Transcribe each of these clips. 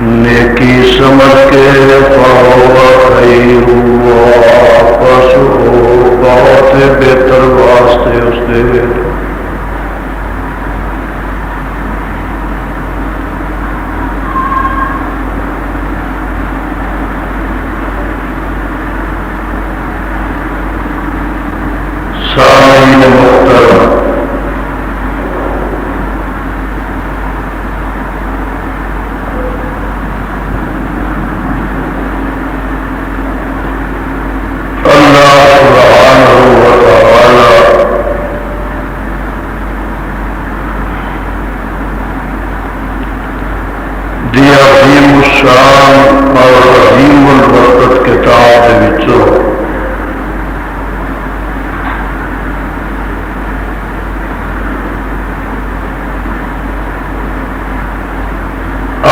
نیکی سمجھ کے فہو خیر واپس ہو بہت بہتر واسطے اس دے سامعین محترم، عظیم الشان اور عظیم البرکت کتاب دے وچوں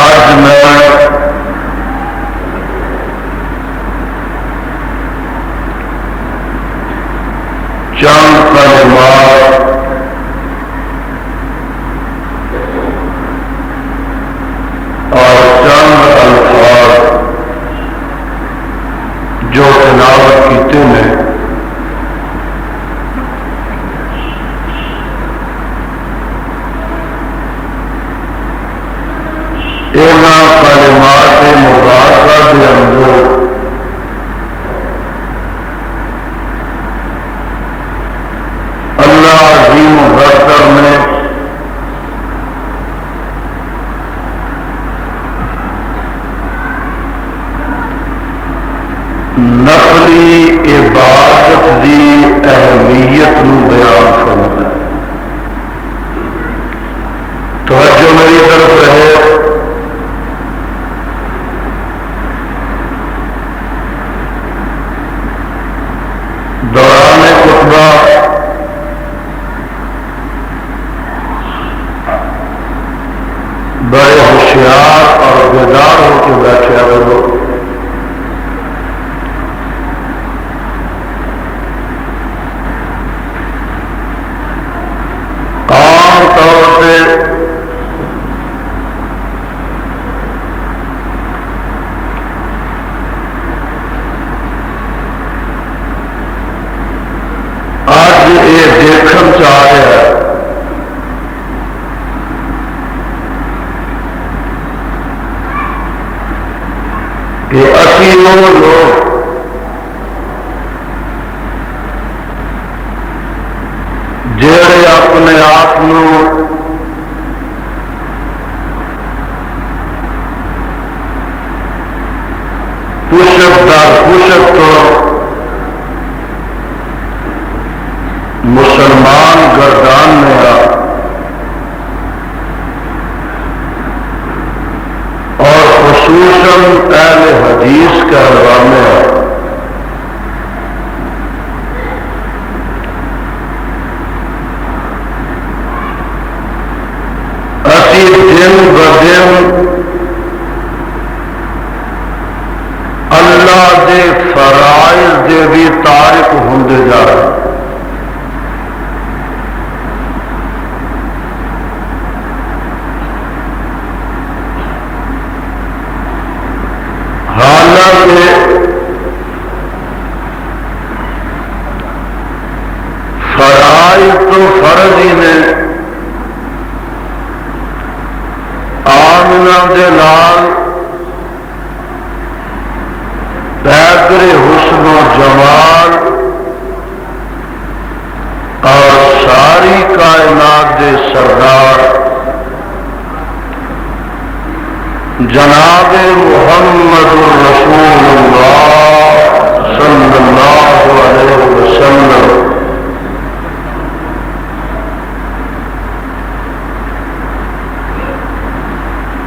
آج میں چند کلمات جو تلاوت کیتے ہیں انہاں کلمات مبارکہ دے اندر اللہ عظیم و برتر نے نفلی عبادت دی اہمیت نو بیان فرمایا۔ توجہ میری طرف رہے، دوران خطبہ بڑے ہوشیار اور بیدار ہو کے بیٹھے کرو۔ عام طور پہ آج یہ دیکھنا چاہ رہا ہے کہ اسی وہ لوگ جڑے اپنے آپ پشپ در پشپ تو مسلمان گردان میں اور خصوصاً اہل حدیث کہلوانے اسی دن بدن اللہ دے فرائض دے بھی تارک ہوندے جا رہے۔ حالانکہ فرائض تو فرض ہی نے، آمنہ دے نال پیدر حسن و جمال اور ساری کائنات دے سردار جناب محمد رسول اللہ صلی اللہ علیہ وسلم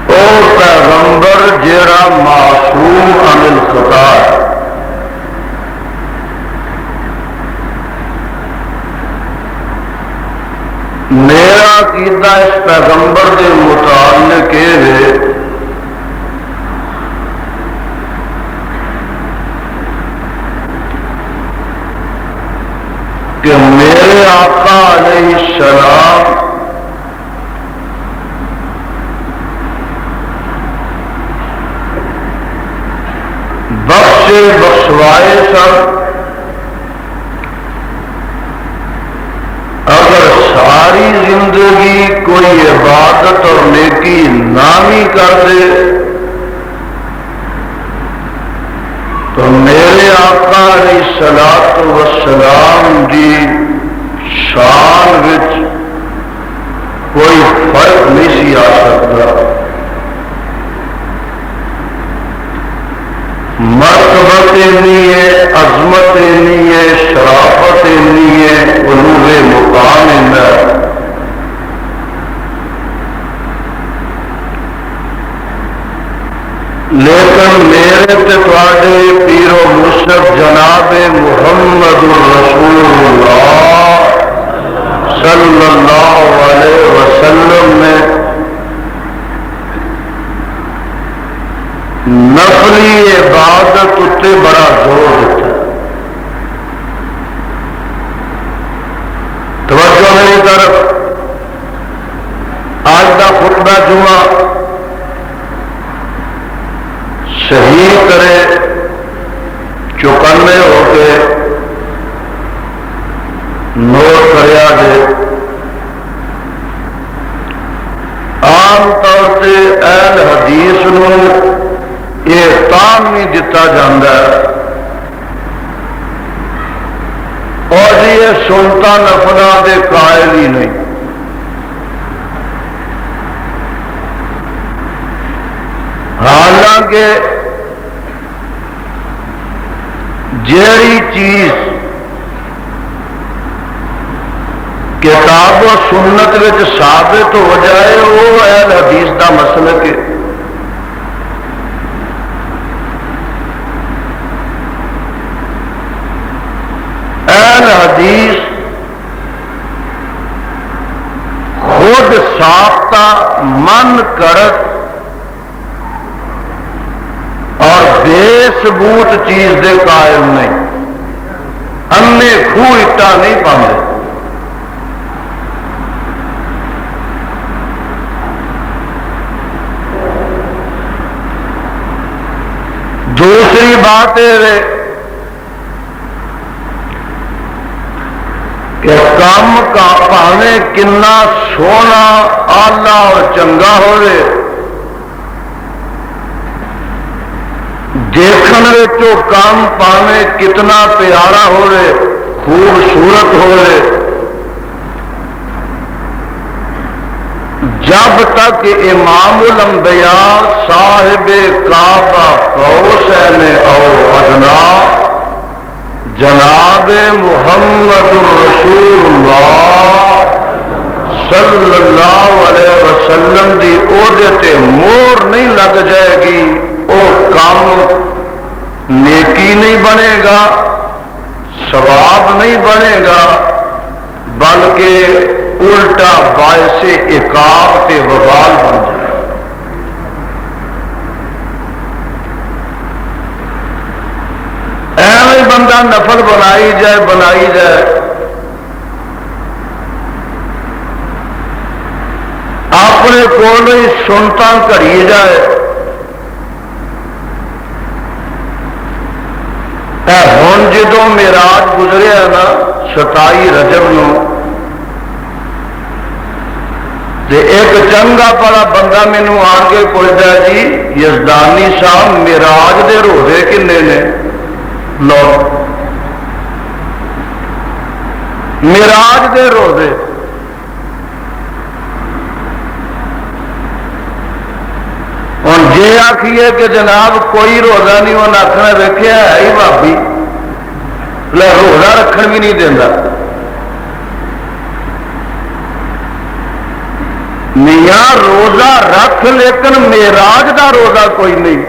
او پیغمبر جیڑا معصوم عن الخطا ہے۔ میرا عقیدہ اس پیغمبر کے متعلق یہ ہے کہ میرے آقا علیہ السلام بخشوائے سن، اگر ساری زندگی کوئی عبادت اور نیکی نہ بھی کر دے تو میرے آقا علیہ الصلوۃ والسلام دی شان وچ کوئی فرق نہیں سی آ سکتا۔ مرتبت نہیں ہے، عظمت نہیں ہے، شرافت نہیں ہے، علو مقام ہے۔ لیکن میرے تواڈے پیر و مرشد جناب محمد رسول اللہ صلی اللہ علیہ وسلم نے نفلی عبادت اتنے بڑا زور دیتا۔ توجہ میری طرف، آج کا خطبہ جمعہ صحیح کرے چوکنے ہو کے نوٹ کریا جے۔ عام طور سے اہل حدیث نو یہ تام نہیں دتا جاتا اور یہ سنتا نفلا دے قائل ہی نہیں۔ حالانکہ جیڑی چیز کتاب و سنت وچ ثابت ہو جائے وہ اہل حدیث دا مسلک ہے۔ اہل حدیث خود ساختہ من کرت اور بے ثبوت چیز دے قائل نہیں، انے خوہ اٹا نہیں پاندے۔ دوسری بات ہے کہ کام کا پاویں کنا سونا آلہ اور چنگا ہوئے، دیکھن وچوں کام پاویں کتنا پیارا ہوئے، خوبصورت ہوئے، جب تک امام الانبیاء صاحب کعبہ قوسین او ادنا جناب محمد رسول اللہ صلی اللہ علیہ وسلم دی عہدے تے مور نہیں لگ جائے گی، وہ کام نیکی نہیں بنے گا، ثواب نہیں بنے گا، بلکہ الٹا باعث عقاب تے وبال بن جائے۔ ایویں بندہ نفل بنائی جائے اپنے کول ہی سنتا کری جائے۔ ہن جدوں معراج گزریا نا 27 رجب نو، ایک چنگا بڑا بندہ مینوں آن کے پوچھتا جی یزدانی صاحب معراج دے روزے کنے نے؟ لو معراج دے روزے ہوں جی آخیے کہ جناب کوئی روزہ نہیں، انہیں آخنا ویکھیا ہے ہی بھابی لے روزہ رکھن بھی نہیں دینا۔ میاں روزہ رکھ لیکن معراج دا روزہ کوئی نہیں۔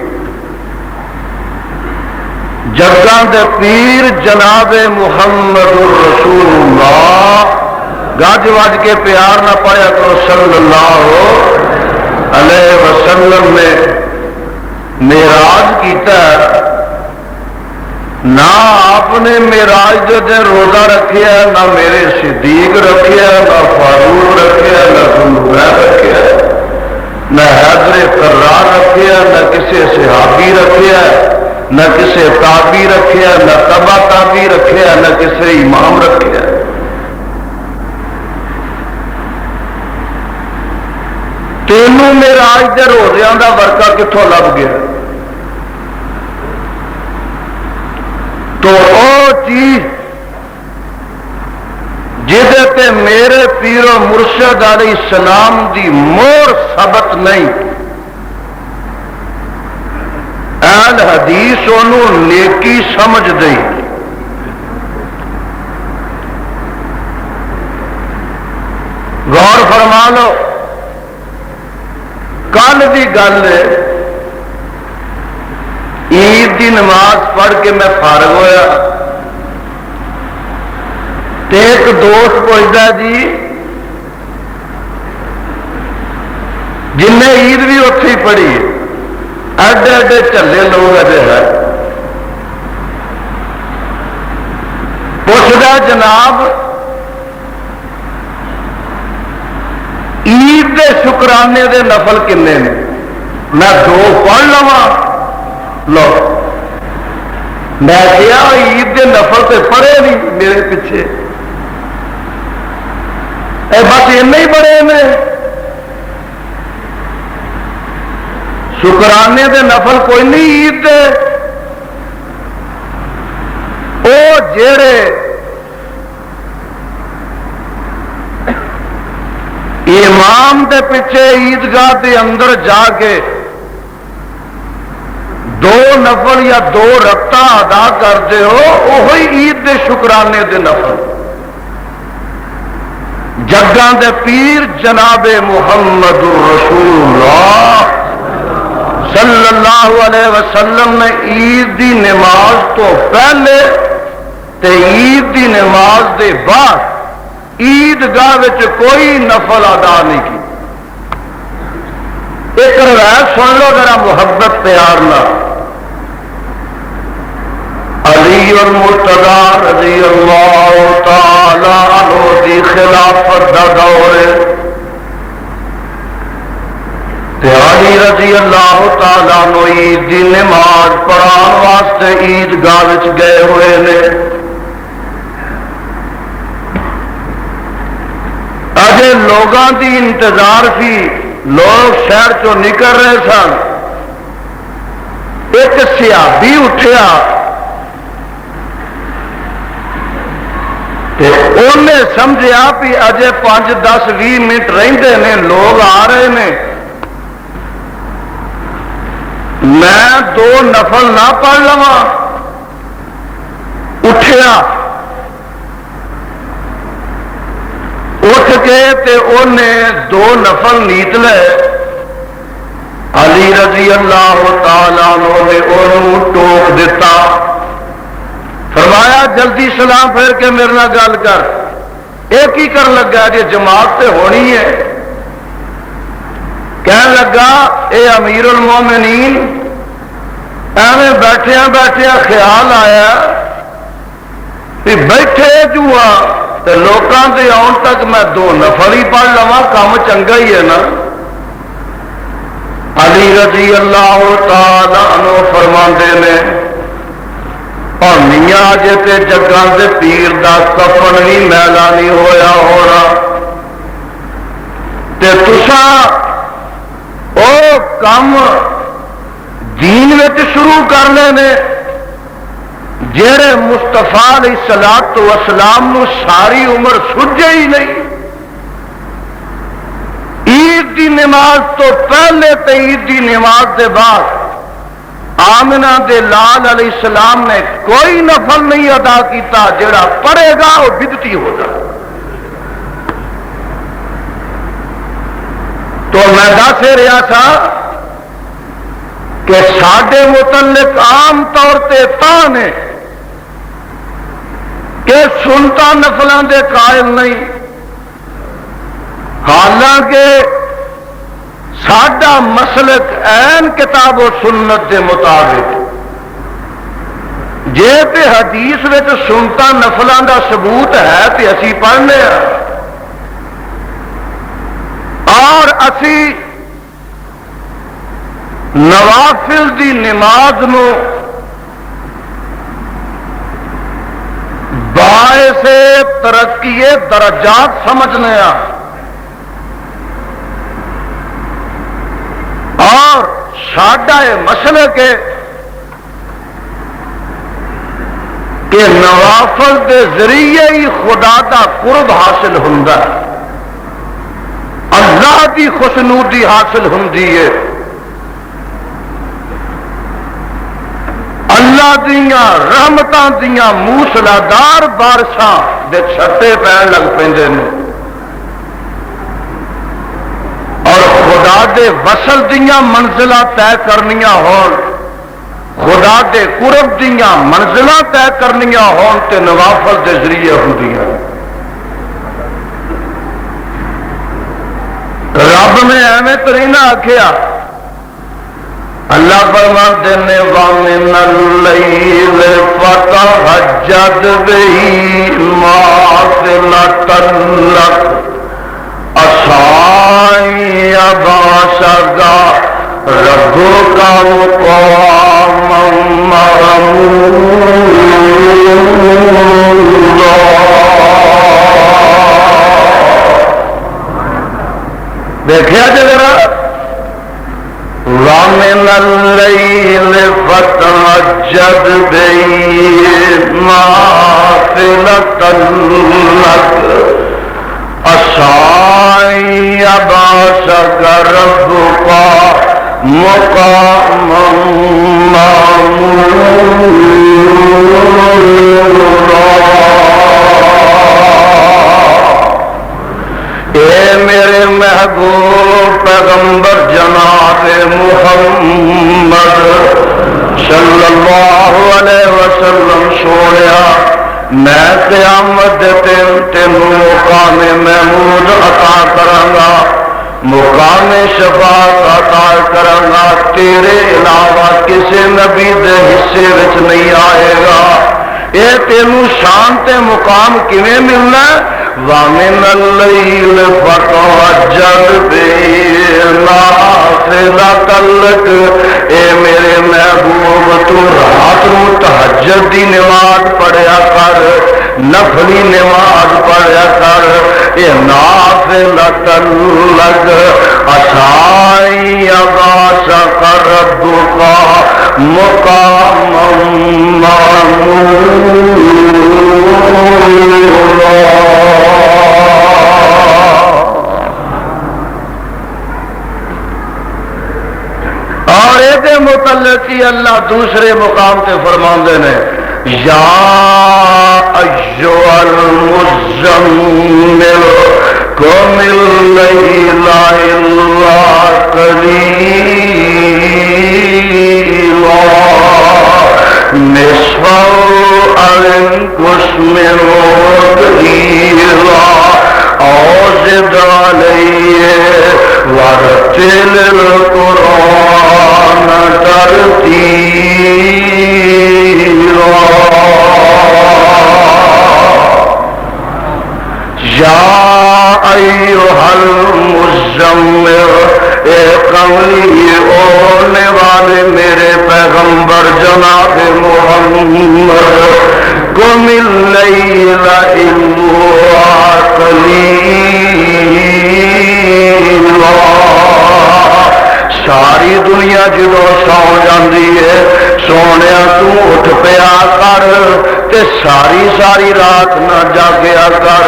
جگاں دے پیر جناب محمد رسول اللہ، گج وج کے پیار نہ پایا کرو صلی اللہ علیہ وسلم نے معراج کیتا ہے، نہ آپ نے معراج دے دن روزہ رکھیا، نہ میرے صدیق رکھیا، نہ فاروق رکھیا، نہ ذوالنورین رکھیا، نہ حیدر کرار رکھیا، نہ کسی صحابی رکھیا، نہ کسی تابی رکھیا، نہ تبا تابی رکھیا، نہ کسی امام رکھیا۔ تینوں معراج دے روزیاں دا ورقہ کتوں لب گیا؟ تو او چیز جہدے تے میرے پیر و مرشد علیہ السلام دی مور ثبت نہیں، اہل حدیث انہوں نیکی سمجھ دئی۔ غور فرما لو، کل دی گل ہے، عید دی نماز پڑھ کے میں فارغ ہویا تے ایک دوست پوچھتا جی جن نے عید بھی اتھی پڑھی ایڈے ایڈے چلے لوگ ایڈے ہے، پوچھتا جناب عید دے شکرانے دے نفل کنے نے؟ میں 2 پڑھ لوا لو، میں کیا عید دے نفل تے پڑھے نہیں میرے پیچھے، اے بس ہی بڑے نے، شکرانے دے نفل کوئی نہیں عید دے، او جیڑے امام دے پیچھے عیدگاہ دے اندر جا کے 2 نفل یا 2 رکعتاں ادا کرتے ہو، وہی عید دے شکرانے دے نفل۔ جگاں دے پیر جناب محمد رسول اللہ صلی اللہ علیہ وسلم نے عید دی نماز تو پہلے تے عید دی نماز دے بعد عیدگاہ وچ کوئی نفل ادا نہیں کی۔ ایک روایت سن لو ذرا محبت پیار نہ، علی المرتضی رضی اللہ تعالی عنہ دی خلافت دا دور تے علی رضی اللہ تعالی عنہ عید دی نماز پڑھان واسطے عیدگاہ وچ گئے ہوئے نے۔ اجے لوگاں دی انتظار سی، لوگ شہر چوں نکل رہے سن، ایک صحابی اٹھیا تے انہیں سمجھیا بھی اجے 5 10 20 منٹ رہندے نے، لوگ آ رہے نے، میں 2 نفل نہ پڑھ لوا۔ اٹھیا، اٹھ کے تے انہیں 2 نفل نیت لے۔ علی رضی اللہ تعالیٰ عنہ نے انہوں ٹوک دیتا، فرمایا جلدی سلام پھیر کے میرے نال گل کر، ایک ہی کر لگا جی جماعت تے ہونی ہے۔ کہنے لگا اے امیر المومنین، ایویں بیٹھیا بیٹھیا خیال آیا کہ بیٹھے جو تے لوکاں دے آن تک میں 2 نفل ہی پڑھ لواں، کام چنگا ہی ہے نا۔ علی رضی اللہ تعالی عنہ فرماندے نے اور میاں جے تے جگاں دے پیر دا کفن بھی میلا نہیں ہویا ہونا تے تساں او کام دین وچ شروع کر لے نے جڑے مصطفیٰ علیہ الصلوۃ والسلام نو ساری عمر سجے ہی نہیں۔ عید دی نماز تو پہلے تے عید دی نماز دے بعد آمنہ دے لال علیہ السلام نے کوئی نفل نہیں ادا کیتا، جڑا پڑھے گا وہ بدعتی ہوگا۔ تو میں دس رہا تھا کہ ساڈے متعلق عام طور تے تاں نے کہ سنتا نفلاں دے قائل نہیں، حالانکہ ساڈا مسلک عین کتاب و سنت دے مطابق جے تے حدیث وچ سنتا نفلاں دا ثبوت ہے تے اسی پڑھنے ہیں، اور اسی نوافل دی نماز نو سے ترقی درجات سمجھنے اور ساڈا یہ مسئلہ کہ نوافل دے ذریعے ہی خدا دا قرب حاصل ہوندا ہے، اللہ دی خوشنودی حاصل ہوندی ہے، اللہ دیاں رحمتاں دیاں موسلادھار بارشاں دے چھٹے پین لگ پیندے نے، اور خدا دے وصل دیاں منزلاں طے کرنیاں ہون، خدا دے قرب دیاں منزلاں طے کرنیاں ہون تے نوافل دے ذریعے ہوندیاں۔ رب نے ایویں ترینا آکھیا، اللہ فرماتے ہیں وَمِنَ اللَّيْلِ فَتَهَجَّدْ بِهِ نَافِلَةً لَكَ عَسَىٰ أَن يَبْعَثَكَ رَبُّكَ مَقَامًا مَّحْمُودًا۔ دیکھیا جی ذرا، وَمِنَ اللَّيْلِ فَتَهَجَّدْ بِهِ نَافِلَةً لَكَ عَسَىٰ أَن يَبْعَثَكَ رَبُّكَ مَقَامًا مَّحْمُودًا۔ اے میرے محبوب پیغمبر جناب محمد صلی اللہ علیہ وسلم سونیا، میں قیامت تینوں مقام محمود عطا کرانگا، مقام شفاعت عطا کرانگا، تیرے علاوہ کسی نبی دے حصے وچ نہیں آئے گا۔ اے تینوں شان تے مقام کیویں ملنا ہے؟ وَمِنَ اللَّيْلِ فَتَهَجَّدْ بِهِ نَافِلَةً لَكَ، اے میرے محبوب تو رات نو تہجد دی نماز پڑھیا کر، نفلی نماز پڑھیا کر، اے نافلۃ لک عسیٰ ان یبعثک ربک مقاما محمودا۔ اور یہ متعلق ہی اللہ دوسرے مقام تے فرماندے نے، یا ایھا المزمل قم اللیل الا قلیلا نصفہ او انقص منہ قلیلا او زد علیہ ورتل القرآن ترتیلا۔ یا ایھا المزمل، اے قولی اوڑھنے والے میرے پیغمبر جناب محمد، قم اللیل الا قلیلا، ساری دنیا جدو سو جاندی ہے سونیا تو اٹھ پیا کر تے ساری ساری رات نہ جاگیا کر،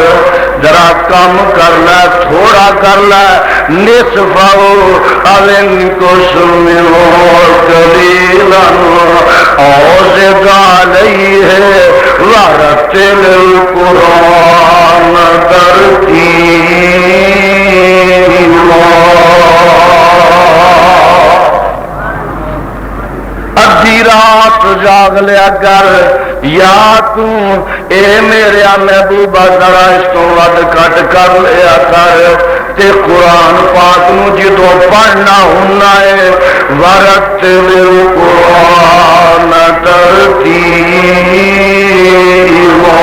ذرا کم کر لے، تھوڑا کر لے، نصفہ او انقص منہ قلیلا او زد علیہ ورتل القرآن ترتیلا۔ ادھی رات جاگ لیا کر، یا تو اے میرے محبوبہ ذرا اس تو ود کٹ کر لیا کر، تے قرآن پاک نو جدو پڑھنا ہونا ہے ورتل القرآن ترتیلا۔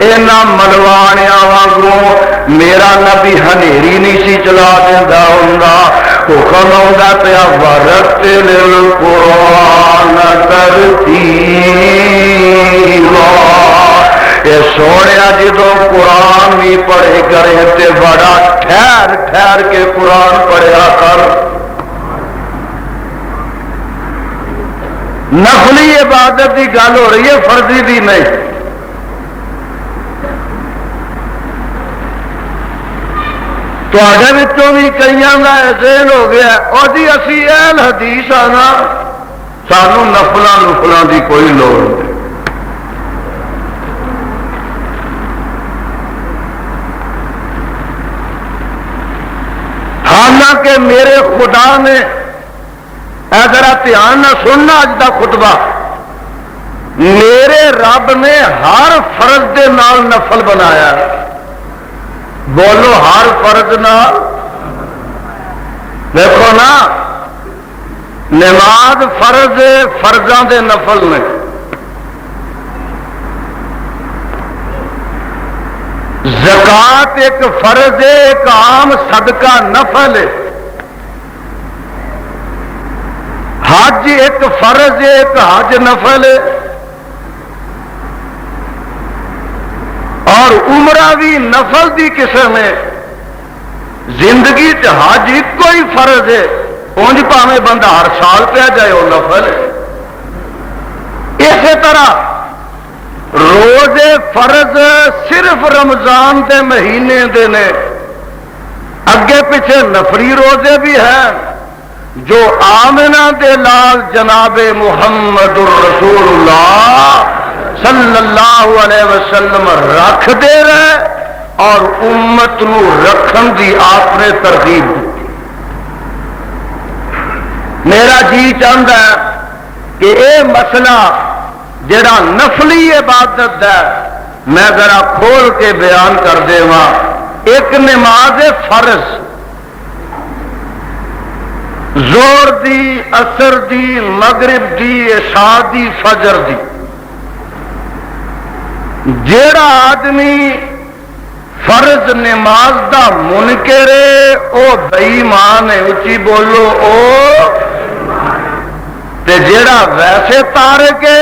اینا ملوانیاں وانگوں میرا نبی ہنیری نہیں سی چلا دیندا ہوندا، حکم آؤں پیا ورتل القرآن ترتیلا، یہ سونے جدو قرآن بھی پڑھے کرے تے بڑا ٹھہر ٹھہر کے قرآن پڑھیا کر. نفلی عبادت کی گل ہو رہی ہے، فرضی دی نہیں. تواڈے وچوں بھی کئیاں دا ذہن ہو گیا اور جی اسی اہل حدیث آنا، سانوں نفلاں دی کوئی لوڑ نہیں. حالانکہ میرے خدا نے ذرا دھیان نہ سننا اج دا خطبہ، میرے رب نے ہر فرض دے نال نفل بنایا. بولو ہر فرض نال. دیکھو نا، نماز فرض فرضاں دے نفل نے، زکات ایک فرض ہے، ایک عام صدقہ نفل ہے. حج ایک فرض ہے، ایک حج نفل ہے. اور عمرہ بھی نفل دی قسم ہے. زندگی حج ایک کوئی فرض ہے، اونج پاویں بندہ ہر سال پہ جائے وہ نفل ہے. اسی طرح روزے فرض صرف رمضان دے مہینے دے نے، اگے پیچھے نفلی روزے بھی ہیں جو آمنہ دے لال جناب محمد الرسول اللہ صلی اللہ علیہ وسلم رکھ دے رہے اور امت نو رکھن دی آپ نے ترغیب دی. میرا جی چاہتا ہے کہ اے مسئلہ جڑا نفلی عبادت ہے میں ذرا کھول کے بیان کر دے ماں. ایک نماز فرض زور دی، اثر دی، مغرب دی، عشاء دی، فجر دی. جیڑا آدمی فرض نماز دا منکر ہے او بے ایمان ہے. اچھی بولو او. تے جیڑا ویسے تارک ہے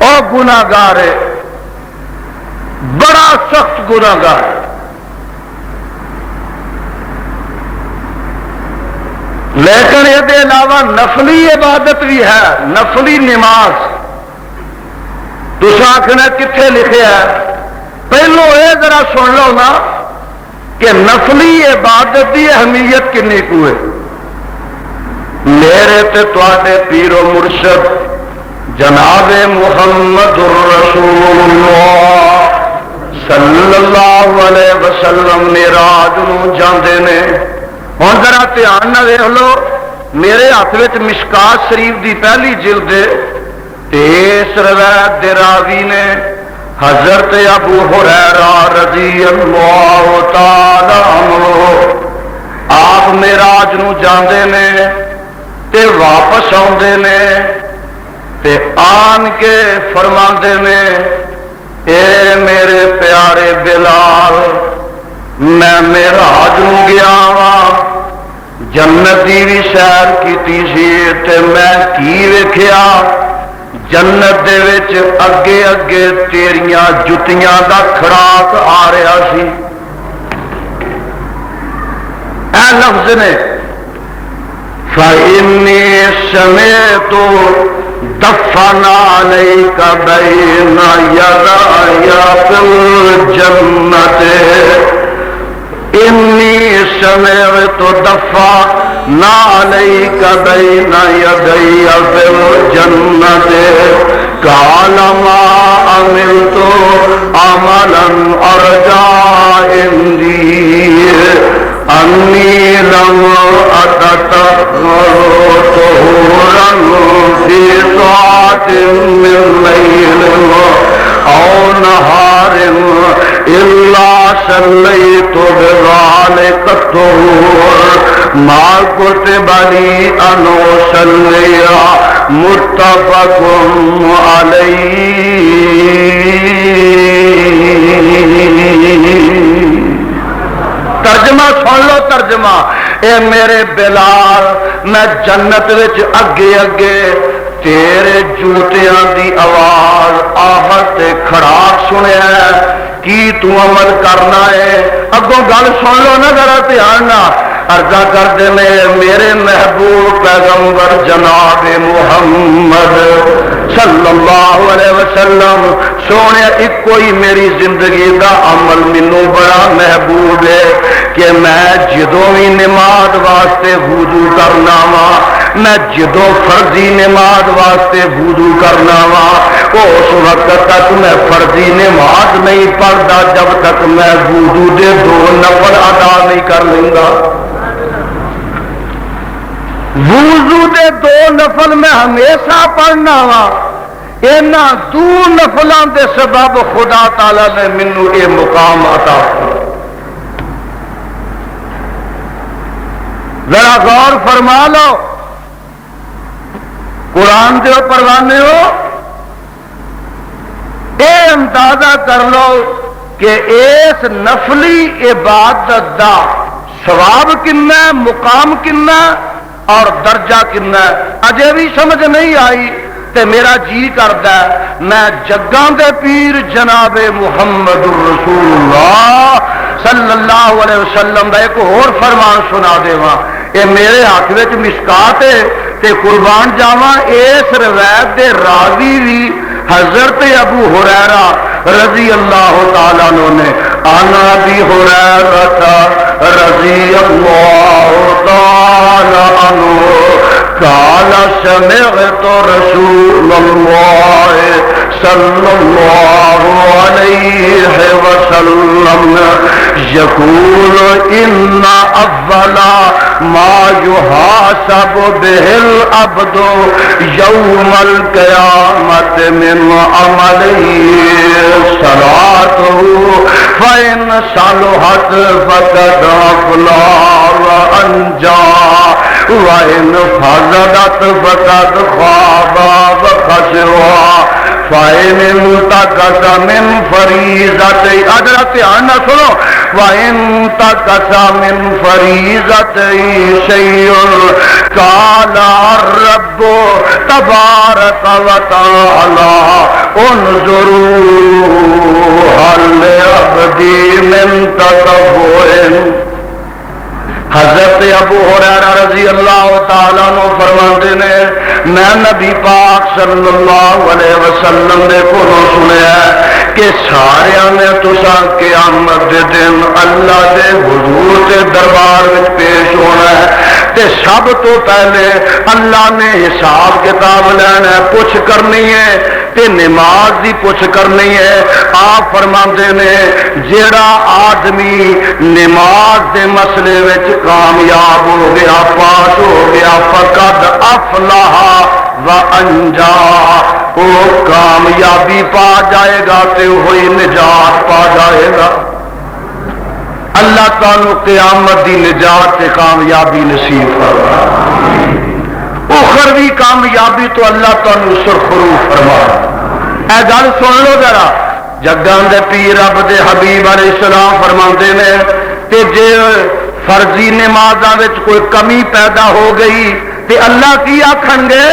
او گناہگار ہے، بڑا سخت گناہگار ہے. لیکن یہ علاوہ نفلی عبادت بھی ہے، نفلی نماز. تسا آخنا کتنے لکھے ہے؟ پہلو یہ ذرا سن لو نا کہ نفلی عبادت کی اہمیت کنی کو ہے. میرے تے تواڈے پیر و مرشد جناب محمد الرسول اللہ صلی اللہ علیہ وسلم معراج نو جاندے نے. ہن ذرا دھیان نہ ویکھ لو، میرے ہاتھ وچ مشکات شریف دی پہلی جلد ہے. اس روایت دے راوی نے حضرت ابو ہریرہ رضی اللہ تعالی عنہ. آپ معراج نو جاندے نے تے واپس آندے نے تے آن کے فرماندے نے اے میرے پیارے بلال، میں معراج نو گیا وا، جنت دی بھی سیر کیتی سی تے میں کی ویکھیا، جنت دے وچ اگے اگے تیریاں جتیاں دا کھڑاک آ رہا سی. اے لفظ نے فَإِنِّي سَمِعْتُ دَفَّنَ عَلَيْكَ بَيْنَ يَدَيَ فِي الْجَنَّةِ. إِنِّي سَمِعْتُ دَفَّنَ عَلَيْكَ بَيْنَ يَدَيَ فِي الْجَنَّةِ. قَالَ مَا عَمِلْتُ عَمَلًا أَرْجَى عِنْدِي أَنِّي لَمْ أَتَطَهَّرْ طُهُورًا فِي سَاعَةٍ مِّن لَيْلٍ أَوْ نَهَارٍ إِلَّا صَلَّيْتُ بِذَلِكَ الطُّهُورِ مَا كُتِبَ لِي أَنْ أُصَلِّيَ. متفق علیہ. ترجمہ سن لو، ترجمہ اے میرے بلال میں جنت وچ اگے اگے تیرے جوتیاں دی آواز آہت کھڑاک سنیا کی تو عمل کرنا ہے اگوں گل سن لو نا ذرا دھیان نال عرضہ کر دے میرے محبوب پیغمبر جناب محمد صلی اللہ علیہ وسلم سونے ایک کوئی میری زندگی دا عمل مینوں بڑا محبوب ہے کہ میں جدوں بھی نماز واسطے وضو کرنا وا میں جدوں فرضی نماز واسطے وضو کرنا وا اس وقت تک میں فرضی نماز نہیں پڑھتا جب تک میں وضو دے 2 نفل ادا نہیں کر لیندا وضو دے 2 نفل میں ہمیشہ پڑھنا وا اینا 2 نفلاں دے سبب خدا تعالی نے مینوں یہ مقام عطا کیا ذرا غور فرما لو قرآن دے پروانے ہو اے اندازہ کر لو کہ اس نفلی عبادت دا ثواب کنا مقام کنا اور درجہ کنا اجے بھی سمجھ نہیں آئی تے میرا جی کردا ہے میں جگاں دے پیر جناب محمد رسول اللہ صلی اللہ علیہ وسلم دا ایک اور فرمان سنا دیواں اے میرے ہاتھ وچ مشکات ہے تے قربان جاواں اس روایت دے راوی بھی حضرت ابو ہریرہ رضی اللہ تعالیٰ عنہ نے انا ابی ہریرہ رضی اللہ تعالیٰ عنہ قال سمعت رسول اللہ صلی اللہ علیہ وسلم یقول ان اول ما يحاسب به العبد يوم القيامة من عمله صلاته فإن صلحت فقد أفلح وأنجى وإن فسدت فقد خاب وخسر فإن انتقص من فریضته حضرت آنا سنو وإن انتقص من فریضته شيء قال الرب تبارك وتعالى انظروا هل لعبدي من تطوع حضرت ابو ہریرہ رضی اللہ تعالیٰ عنہ فرماتے نے میں نبی پاک صلی اللہ علیہ وسلم دے کولوں سنیا کہ سارے نے تساں قیامت دے دن اللہ دے حضور دے دربار وچ پیش ہونا ہے تے سب تو پہلے اللہ نے حساب کتاب لینا ہے پوچھ کرنی ہے تے نماز دی پوچھ کرنی ہے آپ فرماندے نے جیڑا آدمی نماز دے مسئلے وچ کامیاب ہو گیا پاس ہو گیا فقد افلح و انجا وہ کامیابی پا جائے گا تے وہی نجات پا جائے گا اللہ تعالی قیامت دی نجات تے کامیابی نصیب فرمائے اخروی کامیابی تو اللہ تعالی سرخرو فرمائے اے گل سن لو ذرا جگاں دے پیر رب دے حبیب علیہ السلام فرماندے نے کہ جے فرضی نمازاں وچ کوئی کمی پیدا ہو گئی تے اللہ کی آکھن گے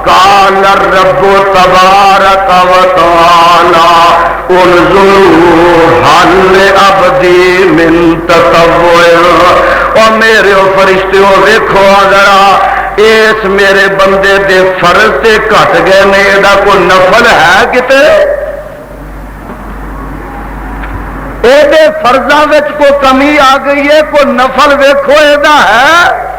قال الرب تبارک و تعالی انظروا هل عبدی من تطوع او میرے فرشتو دیکھو ذرا اس میرے بندے دے فرض تے گھٹ گئے نے دا کوئی نفل ہے کتے اے فرضاں وچ کوئی کمی آ گئی ہے کوئی نفل ویکھو ادا ہے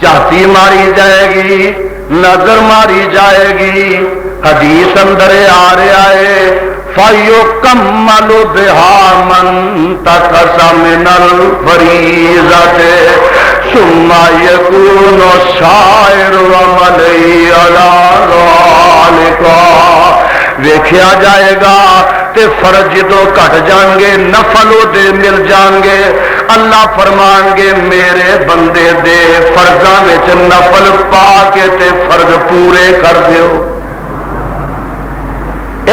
چاتی ماری جائے گی نظر ماری جائے گی حدیث اندر آ رہا ہے فَيُكَمَّلُ بِهَا مَن تَقَصَ مِنَ الْفَرِيضَةِ ثُمَّ يَكُونُ سَائِرُ عَمَلِهِ عَلَى ذَلِكَ ویکھیا جائے گا تے فرض جدو گھٹ جان گے نفل دے مل جان گے اللہ فرمان گے میرے بندے دے فرضاں وچ نفل پا کے تے فرض پورے کر دیو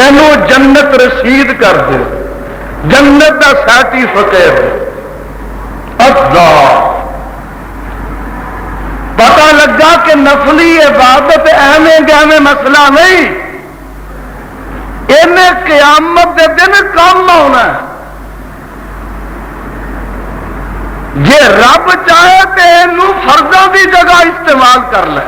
اینو جنت رسید کر دیو جنت دا سرٹیفکیٹ اللہ لگا کہ نفلی عبادت ایویں گیویں مسئلہ نہیں، انہیں قیامت دے دن کام آنا ہے۔ جے رب چاہے تو یہ فرضوں کی جگہ استعمال کر لے۔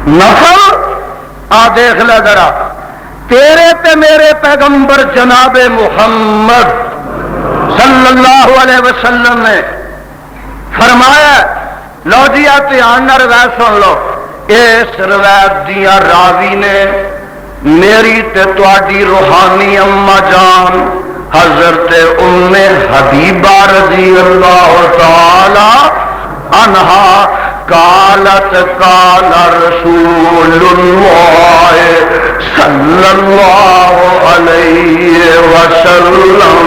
نفل آ دیکھ لے ذرا، تیرے تے میرے پیغمبر جناب محمد صلی اللہ علیہ وسلم نے فرمایا، لو جی آ دھیان نال روایت سن لو، اس روایت دیا راوی نے میری تے تواڈی روحانی اما جان حضرت ام حبیبہ رضی اللہ تعالی عنہا قالت قال رسول اللہ صلی اللہ علیہ وسلم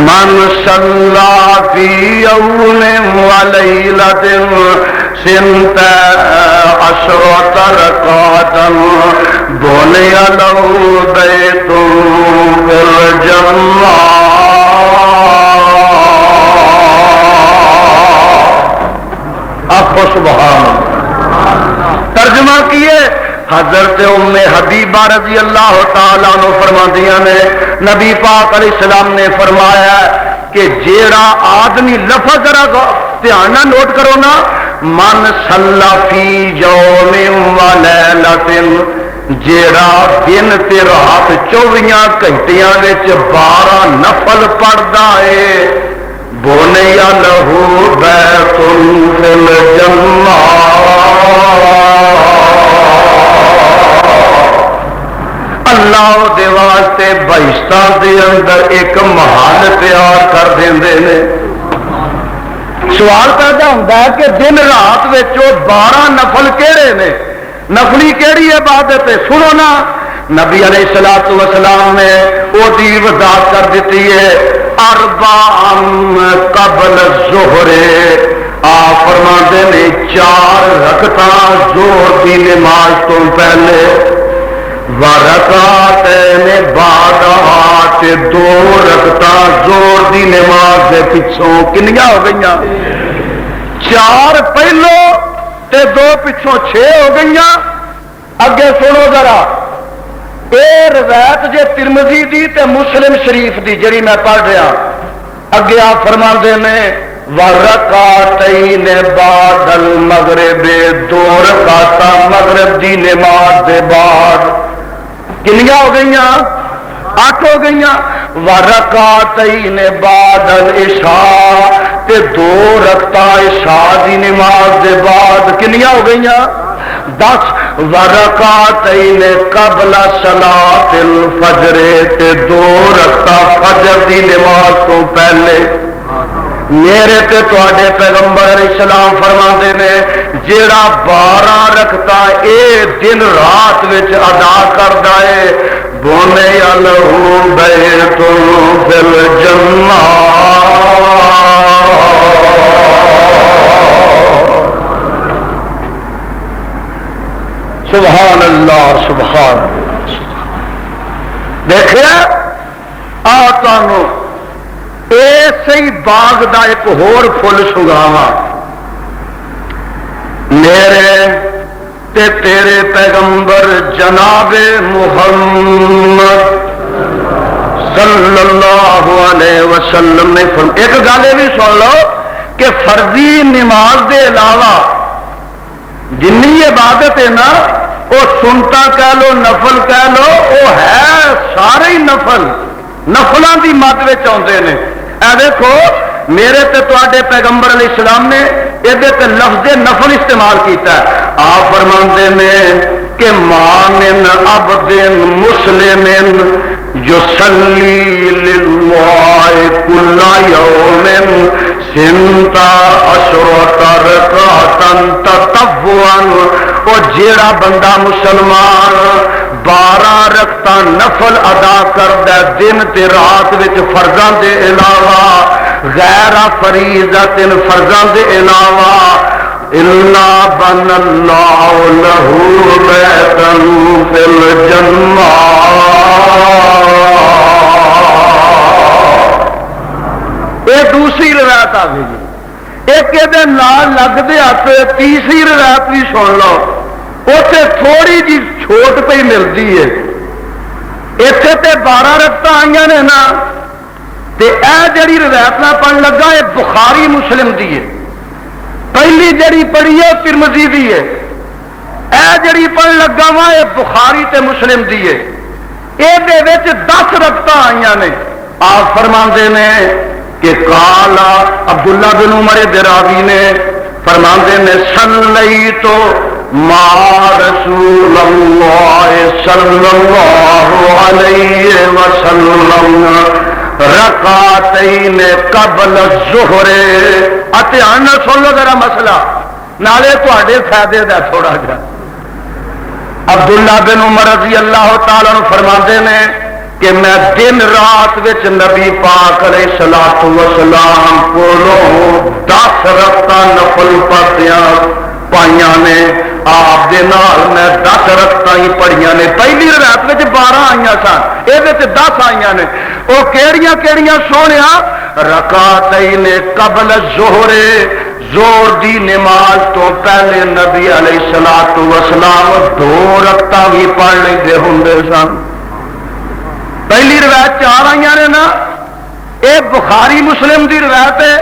من صلی فی یوم ولیلۃ سنت عشرۃ رکعۃ بنی لہ بیت فی الجنہ۔ آپ سبحان اللہ۔ ترجمہ کیے حضرت ام حبیبہ رضی اللہ تعالیٰ عنہ فرماندیاں نے نبی پاک علیہ السلام نے فرمایا کہ جیڑا آدمی لفظ ذرا دھیان نہ نوٹ کرو نا، من صلی فی یوم و لیلۃ، جیڑا دن تے رات 24 گھنٹیاں وچ 12 نفل پڑھدا ہے، بنی لہ بیت فی الجنہ، اللہ دے واسطے بہشتاں دے اندر ایک محل تیار کر دیندے نے۔ سوال پیدا ہوتا ہے کہ دن رات وچوں 12 نفل کیڑے نے؟ نفلی کیڑی عبادت ہے؟ سنو نا، نبی علیہ الصلوۃ والسلام نے وہ دی وضاحت کر دیتی ہے، اربع قبل الظہر، آپ فرماتے نے 4 رکعتاں ظہر کی نماز تو پہلے، ورکعتین بعدہا، 2 رکعتاں ظہر کی نماز کے پچھوں، کنیاں ہو گئیاں؟ 4 پہلو تے 2 پچھوں، 6 ہو گئیاں۔ اگے سنو ذرا، اے روایت جے ترمذی دی تے مسلم شریف دی جڑی میں پڑھ رہا، اگے آپ فرماندے نے ورکعتین بعد المغرب، 2 رکعتاں مغرب دی نماز دے بعد، کنیاں ہو گئیاں؟ 8 ہو گئیاں۔ ورکعتین بعد العشاء، تے 2 رکعتاں عشاء دی نماز دے بعد، کنیاں ہو گئیاں؟ 10۔ ورکعتین قبل صلاۃ الفجر، تے 2 رکعتاں فجر دی نماز تو پہلے۔ میرے تے تواڈے پیغمبر علیہ السلام فرماندے نے جیڑا 12 رکعتاں اے دن رات وچ ادا کردا ہے، بنی لہ بیت فی الجنہ، سبحان اللہ سبحان اللہ۔ دیکھیا آ تانوں ایسے ہی باغ دا ایک ہور پھل سگاواں، میرے تے تیرے پیغمبر جناب محمد صلی اللہ علیہ وسلم نے ایک گل یہ بھی سن لو کہ فرضی نماز دے علاوہ جنی عبادت ہے نا، وہ سنتا کہہ لو نفل کہہ لو، وہ ہے سارے ہی نفل، نفلوں کی مد آتے ہیں۔ اے دیکھو میرے تے تواڈے پیغمبر علیہ السلام نے یہ لفظ نفل استعمال کیتا ہے۔ آپ فرماندے نے کہ ما من عبد مسلم یصلی للہ کل یوم سنتا عشرۃ رکعۃ تطوعا، وہ جیڑا بندہ مسلمان 12 رکعتاں نفل ادا کردا دن تے رات وچ فرضاں دے علاوہ، غیر فریضۃ فرضاں دے علاوہ، الا بن اللہ لہ بیتا فی الجنہ، روایت آ گئی. ایک یہ لگتے ہاتھ تیسری روایت بھی سن لو. اسے تھوڑی جی چھوٹ پہ ملتی ہے. اتنے تے 12 رکعت آئی نے نا. اے جڑی روایت میں پڑھ لگا یہ بخاری مسلم دی ہے. پہلی جڑی پڑھی ہے ترمذی دی ہے. اے جڑی پڑھ لگا وا یہ بخاری تے مسلم دی ہے. یہ 10 رکعت آئی نے. آپ فرماندے نے کہ قالا عبداللہ بن عمر دراوی نے فرماندے نے صلی تو ما رسول اللہ صلی اللہ علیہ وسلم رکعتین قبل الظہر. دھیان نال سن لو ذرا مسئلہ نالے تواڈے فائدے دا تھوڑا جا. عبداللہ بن عمر رضی اللہ تعالیٰ عنہ فرماندے نے کہ میں دن رات وچ نبی پاک علیہ الصلوۃ والسلام کولوں 10 رکعت نفل پڑھدیاں پائیاں نے. آپ دے نال میں 10 رکعت ہی پڑھیاں نے. پہلی روایت وچ 12 آئیاں سن, یہ 10 آئیاں نے. وہ کیڑیاں کیڑیاں سونیا رکعتین قبل الظہر, زور دی نماز تو پہلے نبی علیہ الصلوۃ والسلام 2 رکعتاں بھی پڑھ لیندے ہوندے سن. پہلی روایت 4 آئیاں نے نا. یہ بخاری مسلم دی روایت ہے.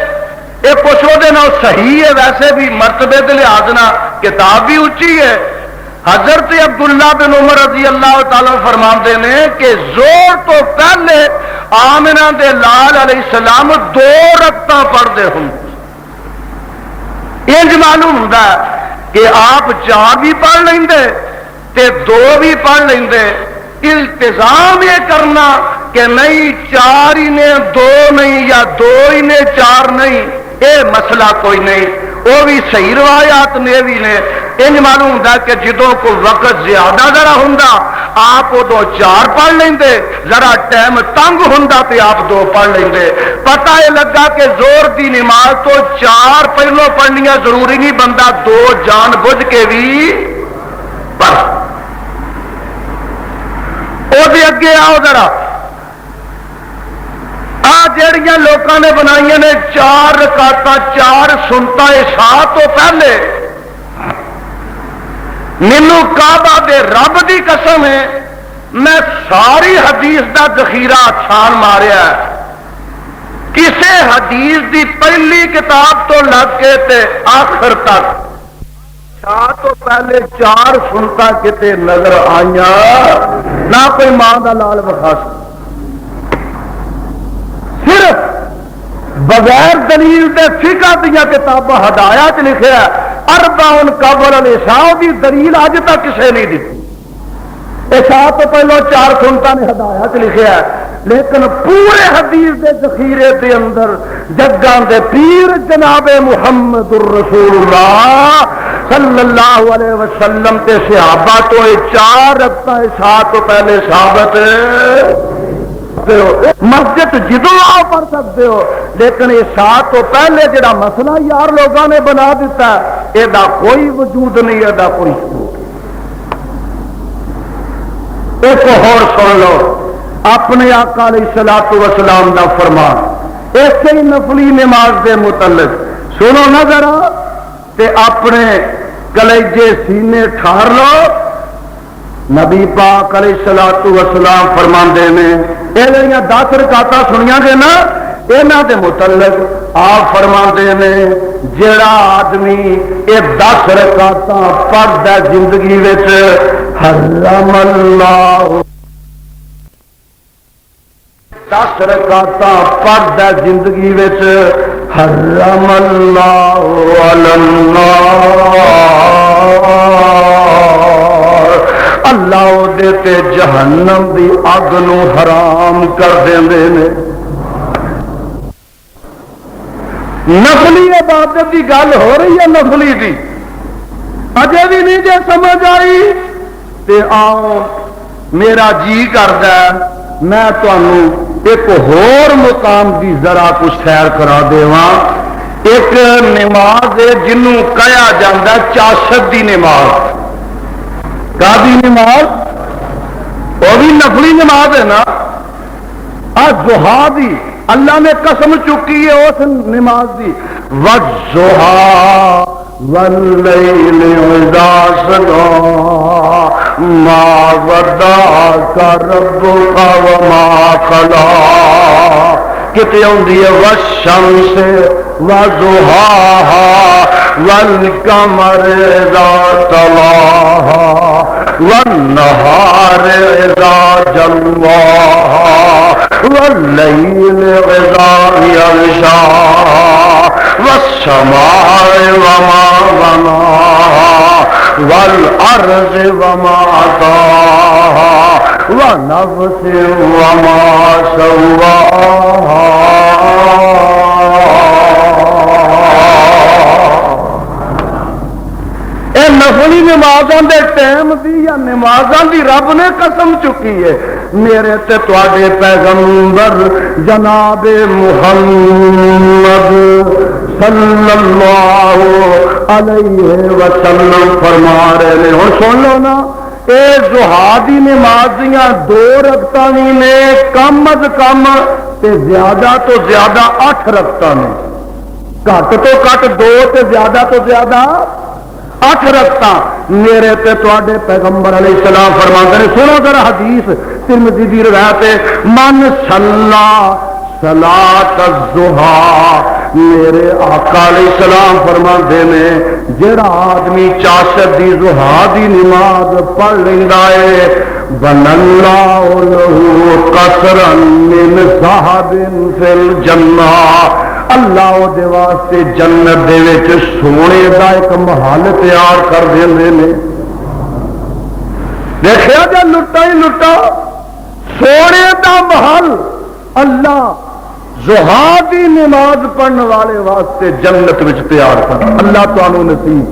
یہ کچھ وہ صحیح ہے, ویسے بھی مرتبے کے لحاظ نہ کتاب بھی اچھی ہے. حضرت عبداللہ بن عمر رضی اللہ تعالیٰ فرماندے نے کہ زور تو پہلے آمنہ دے لال علیہ السلام 2 رکعتاں پڑھتے ہوں. انج معلوم ہوتا ہے کہ آپ 4 بھی پڑھ لیں تے 2 بھی پڑھ لیں. التزام یہ کرنا کہ نہیں 4 ہی نے 2 نہیں یا 2 ہی نے 4 نہیں, یہ مسئلہ کوئی نہیں. وہ بھی صحیح روایات نے بھی نے. انج معلوم ہوتا کہ جدوں کو وقت زیادہ ذرا ہوں آپ ادو 4 پڑھ لیں, ذرا ٹائم تنگ ہوں تو آپ 2 پڑھ لیں. پتہ یہ لگا کہ زور دی نماز تو 4 پہلو پڑھنیاں ضروری نہیں, بندہ 2 جان بوجھ کے بھی پڑھ. وہ اگے آؤ ذرا. جڑیاں لوگوں نے بنائی نے 4 رکعتاں 4 سنتا عشاء تو پہلے, مینوں کعبہ دے رب دی قسم ہے میں ساری حدیث دا ذخیرہ چھان ماریا ہے. کسے حدیث دی پہلی کتاب تو لگ کے تے آخر تک عشاء تو پہلے 4 سنتا کتے نظر آئیاں نہ کوئی ماں دا لال بخا. صرف بغیر دلیل دے فقہ دیا کتاباں ہدایات لکھیا اربعن قبل العشاء دی دلیل اج تک کسے نہیں دی. عشاء تو پہلو 4 سنتا نے ہدایات لکھیا ہے, لیکن پورے حدیث دے ذخیرے دے اندر جگاں دے پیر جناب محمد الرسول اللہ صلی اللہ علیہ وسلم تے صحابہ تو 4 رکعتاں عشاء تو پہلے ثابت مسجد جدو آ پڑھ سکتے ہو, لیکن عشاء تو پہلے جڑا مسئلہ یار لوگوں نے بنا دیتا ہے یہ کوئی وجود نہیں, یہ کوئی ثبوت. ایک اور سن لو اپنے آقا علیہ الصلوۃ والسلام دا فرمان ایسے ہی نفلی نماز دے متعلق سنو نہ ذرا تے اپنے کلیجے سینے ٹھار لو. نبی پاک علیہ الصلوۃ والسلام فرماندے نے یہ جڑیاں 10 رکعتاں سنیاں گے نا یہاں دے متعلق آپ فرماندے نے جڑا آدمی یہ 10 رکعتاں پڑھدا زندگی وچ حرم اللہ 10 رکعتاں پڑھدا زندگی وچ حرم اللہ علی النار, اللہ دے تے جہنم دی اگ نو حرام کر دیندے نے. نفلی عبادت کی گل ہو رہی ہے, نفلی دی اجے بھی نہیں جے سمجھ آئی تے آؤ میرا جی کردا میں تمہیں ایک ہور مقام کی ذرا کچھ سیر کرا دیواں. ایک نماز ہے جنوں کہا جاتا چاشت دی نماز. کا دی نماز وہ بھی نفلی نماز ہے نا. ضحیٰ دی اللہ نے قسم چکی ہے اس نماز دی، والضحیٰ واللیل اذا سجی ما ودعک ربک وما قلی، کتے ہوندی ہے والشمس وضحاہا والقمر اذا تلاہا والنہار اذا جلاہا واللیل اذا یغشاہا والسماء وما بناہا والارض وما طاہا ونفس وما سواہا۔ اے نفلی نمازاں دے ٹائم دی یا نمازاں دی رب نے قسم چکی ہے، میرے تے تواڈے پیغمبر جناب محمد صلی اللہ علیہ وسلم فرما رہے ہیں۔ ہن سن لو نا، اے ضحیٰ دی نماز دیاں 2 رکعتاں وی نے، کم از کم تے زیادہ تو زیادہ 8 رکعتاں نے، گھٹ تو گھٹ 2 تے زیادہ تو زیادہ 8 رکعتاں میرے تے تواڈے پیغمبر علیہ السلام فرماندے نے۔ سنو ذرا حدیث ترمذی دی روایت ہے، من صلی صلاۃ الضحیٰ، میرے آقا علیہ السلام فرماندے نے جڑا آدمی چاشت دی ضحیٰ دی نماز پڑھ لیندا ہے، بن اللہ لہ قصرا من ذہب فی الجنہ، اللہ دے واسطے جنت دے وچ سونے دا ایک محل تیار کر دیندے نے۔ دیکھیا جا لٹا ہی لٹا، سونے دا محل اللہ ضحیٰ دی نماز پڑھنے والے واسطے جنت وچ تیار کر، اللہ تانوں نصیب۔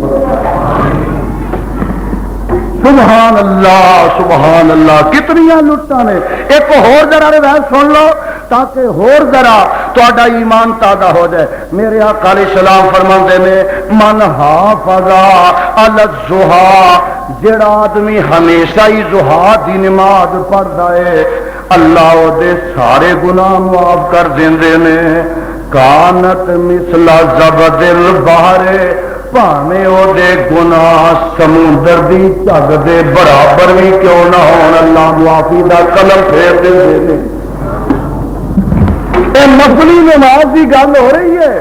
سبحان اللہ سبحان اللہ، کتنیاں لٹاں نے۔ ایک ہور ذرا روایت سن لو تاکہ ہور ذرا تہاڈا ایمان تازہ ہو جائے۔ میرے آقا علیہ السلام فرماندے نے من حافظ علی الضحیٰ، جڑا آدمی ہمیشہ ہی ضحیٰ دی نماز پڑھدا ہے، اللہ او دے سارے گناہ معاف کر دیندے نے۔ کانت مثل زبد البحر، بھاویں او دے گناہ سمندر دی جھگ دے برابر بھی کیوں نہ ہون، اللہ معافی دا قلم پھیر دیندے نے۔ اے نفلی نماز دی گل ہو رہی ہے،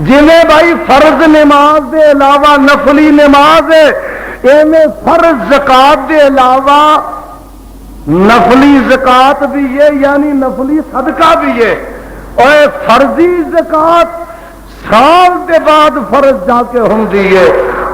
جویں بھائی فرض نماز دے علاوہ نفلی نماز ہے، ایویں فرض زکات دے علاوہ نفلی زکات بھی ہے، یعنی نفلی صدقہ بھی ہے۔ اور فرضی زکات سال کے بعد فرض جا کے ہوندی ہے،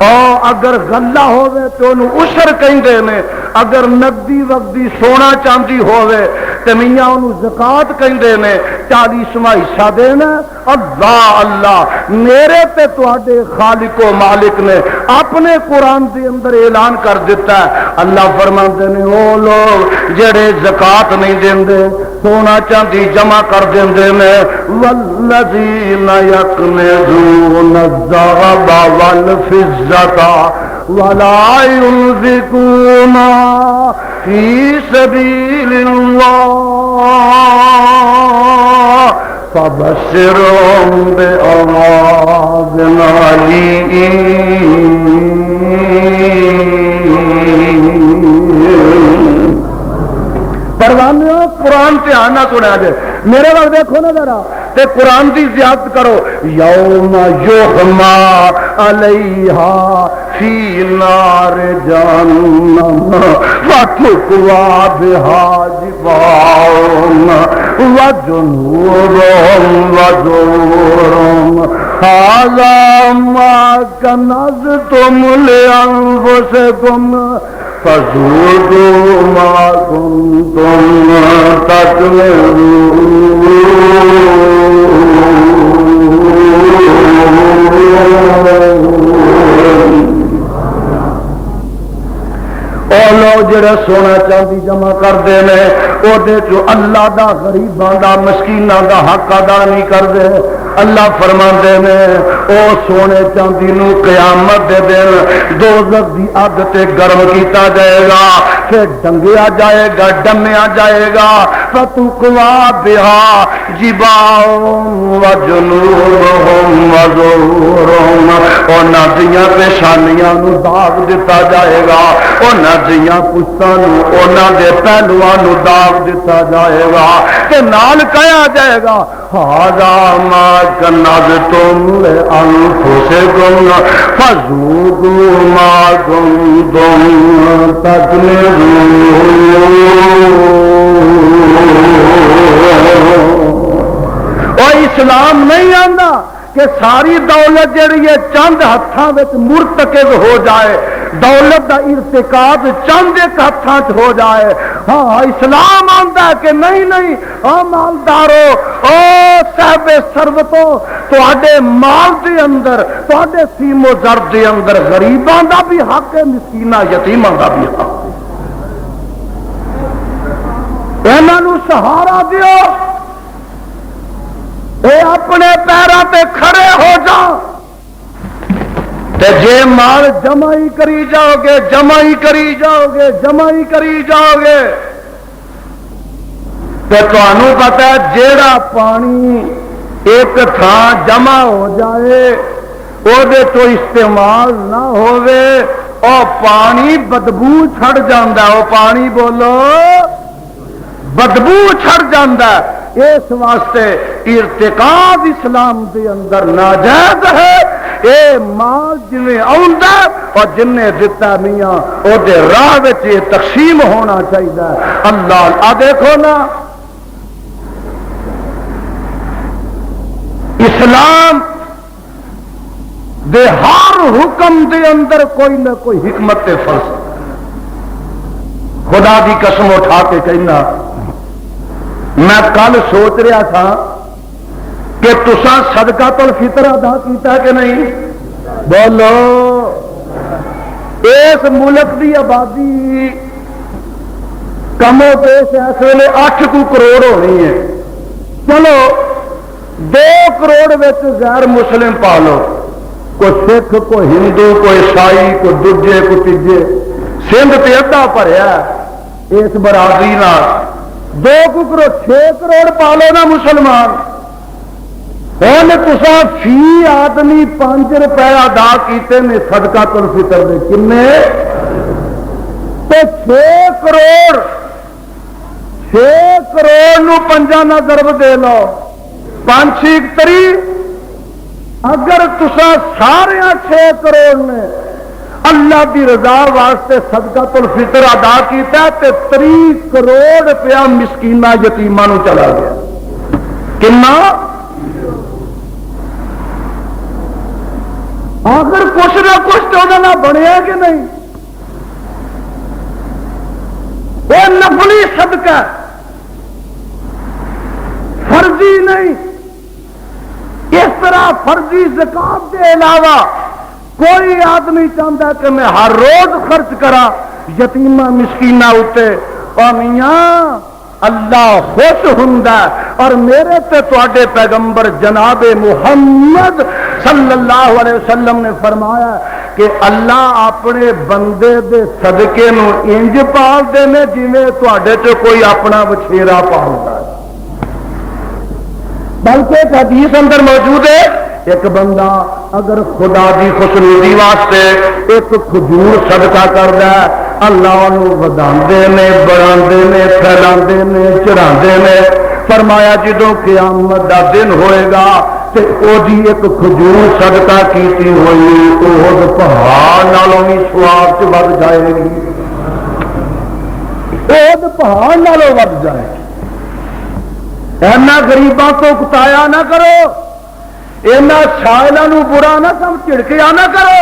اور اگر غلہ ہوئے تو انہوں عشر کہندے نے، اگر نقدی وقتی سونا چاندی ہوئے تو میاں انہوں زکات کہندے نے، 40واں حصہ دینا۔ اللہ اللہ میرے تے تواڈے خالق و مالک نے اپنے قرآن دے اندر اعلان کر دیتا ہے۔ اللہ فرماندے نے او لوگ جڑے زکات نہیں دیندے، سونا چاندی جمع کر دیندے نے، والذین یکنزون الذهب والفضة ولا ينفقون في سبيل الله فبشرهم بعذاب أليم۔ پروانہ قرآن سے آنا سنا جائے، میرے وقت دیکھو نا ذرا تے قرآن کی زیادت کرو۔ یوم یحما علیہا فی نار جہنم فتکوی بہا جباہہم وجنوبہم وظہورہم ھذا ما کنزتم لانفسکم فذوقوا ما كنتم تكنزون۔ او لوگ جڑے سونا چاندی جمع کرتے ہیں وہ اللہ دا غریباں دا مسکیناں دا حق ادا نہیں کرتے، اللہ فرماندے نے او سونے چاندی نو قیامت دے دن دوزخ دی اگ تے گرم کیتا جائے گا، پھر ڈنگیا جائے گا، ڈمیا جائے گا، فتقوا بہا جباہم وجنوبہم وظہورہم، انہاں دیاں پیشانیاں نو داغ دتا جائے گا، انہاں دیاں پشتاں نو، انہاں دے پہلواں نو داغ دتا جائے گا، تے نال کہا جائے گا ھذا ما کنزتم لانفسکم فذوقوا ما کنتم تکذبون۔ اور اسلام نہیں آتا کہ ساری دولت جڑی ہے چند ہاتھاں وچ مرتکز ہو جائے، دولت دا ارتکاب چند ایک ہاتھاں ہو جائے۔ ہاں اسلام آندا ہے کہ نہیں نہیں، او مالدارو، او صاحب ثروتو، تواڈے مال دے اندر، تواڈے سیم و زر دے اندر غریباں دا بھی حق ہے، مسکیناں یتیماں دا بھی حق ہے، انہاں نوں سہارا دیو، اے اپنے پیراں تے کھڑے ہو جاؤ، تے جے مال جمع ہی کری جاؤ گے، جمع ہی کری جاؤ گے، جمع ہی کری جاؤ گے، تے تانوں پتہ ہے جیڑا پانی ایک تھاں جمع ہو جائے او دے تو استعمال نہ ہوئے، او پانی بدبو چھڑ جاندا، او پانی بولو بدبو چھڑ جاندا۔ اس واسطے ارتکاب اسلام دے اندر ناجائز ہے۔ اے مال جویں آندا اور جن نے دتا میاں او دے راہ وچ تقسیم ہونا چاہیے۔ اللہ آ دیکھو نا، اسلام دے ہر حکم دے اندر کوئی نہ کوئی حکمت فلسفہ، خدا دی قسم اٹھا کے کہنا، میں کل سوچ رہا تھا کہ تساں صدقۃ الفطر ادا کیتا کہ نہیں؟ بولو، اس ملک دی آبادی کم و بیش اس ویلے 8 کروڑ ہونی ہے، چلو 2 کروڑ وچ غیر مسلم پالو، کوئی سکھ، کوئی ہندو، کوئی عیسائی، کوئی دوجے، کوئی تیجے، سندھ تے ادھا بھریا اس برادری نال، 2 کروڑ 6 کروڑ پالو نا مسلمان، ہن تساں فی آدمی 5 روپے ادا کیتے نے صدقۃ الفطر دے، کنے؟ تے 6 کروڑ نو 5 نہ ضرب دے لو، 5 3، اگر تساں سارے 6 کروڑ نے اللہ دی رضا واسطے صدقۃ الفطر ادا کیتا تے 30 کروڑ روپیہ مسکیناں یتیماں نو چلا گیا، کنا؟ آخر کچھ نہ کچھ تو نہ بنیا کہ نہیں؟ وہ نفلی صدقہ، فرضی نہیں۔ اس طرح فرضی زکات کے علاوہ کوئی آدمی چاہتا ہے کہ میں ہر روز خرچ کرا یتیمہ مسکینہ اتے، اور میاں اللہ خوش ہوندا، اور میرے تے تواڈے پیغمبر جناب محمد صلی اللہ علیہ وسلم نے فرمایا کہ اللہ اپنے بندے دے صدقے نو انج پال دے نے جویں تواڈے تے کوئی اپنا وچھیرا پالدا ہے۔ بلکہ ایک حدیث اندر موجود ہے، ایک بندہ اگر خدا دی خوشنودی واسطے ایک کھجور صدقہ کردا ہے، اللہ انہوں وداندے نے، بڑھاندے نے، پھیلاندے نے، چڑھاندے نے۔ فرمایا جدوں قیامت دا دن ہوئے گا تے او دی ایک کھجور صدقہ کیتی ہوئی احد پہاڑ نالوں بھی ثواب چ ود جائے گی، احد پہاڑ نالوں ود جائے گی۔ اینا غریباں کو کتایا نہ کرو، اینا سائلانو برا نہ جھڑکیا نہ کرو۔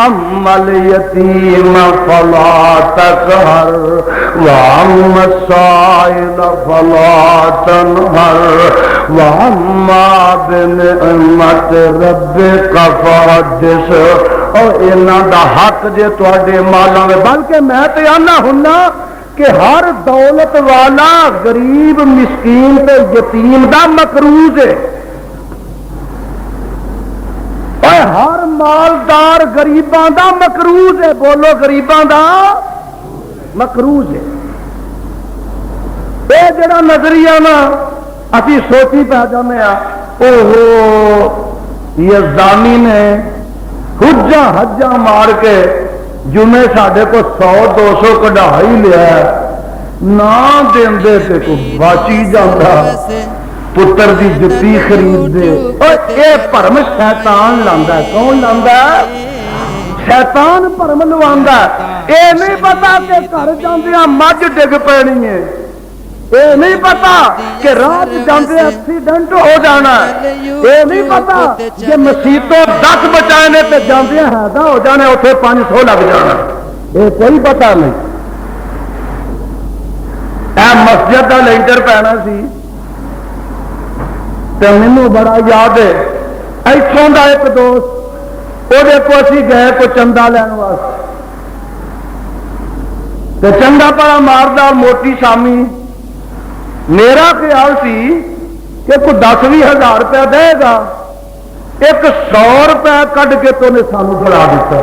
اما الیتیم فلا تقہر واما السائل فلا تنہر واما بنعمت ربک فحدث۔ اور انہاں دا حق جے تواڈے مالاں میں، بلکہ میں تے آنا ہنا کہ ہر دولت والا غریب مسکین تے یتیم دا مقروض ہے، مالدار غریباں دا مکروز ہے. بولو غریباں دا مکروز ہے. یہ جڑا نظریہ نا اسی سوچی پہ جانے یزدانی نے حجا مار کے جمعے ساڈے کو 100-200 کਢا ہی لیا نہ دے کو باچی جاتا پتر دی جتی خرید دے. اے بھرم شیطان لاندا. کون لاندا؟ شیطان بھرم لواندا. اے نہیں پتا کہ گھر جاندیاں مجھ ڈگ پینی ہے. یہ نہیں پتا کہ رات جاندے ایکسیڈنٹ ہو جانا. یہ نہیں پتا کہ مسیتوں 10 بچائے تے جاندے حیدا ہو جانا اتنے 500 لگ جانا. یہ کوئی پتا نہیں. اے مسجد کا لینٹر پینا سی تے مینوں بڑا یاد ہے. اتوں کا ایک دوست وہ کو اسی گئے کو چندہ لین واسطے تے چندہ پڑا ماردار موٹی شامی. میرا خیال سی کہ کوئی 10-20 ہزار روپیہ دے گا. ایک 100 روپیہ کٹ کے تو نے سانو پڑا دیتا.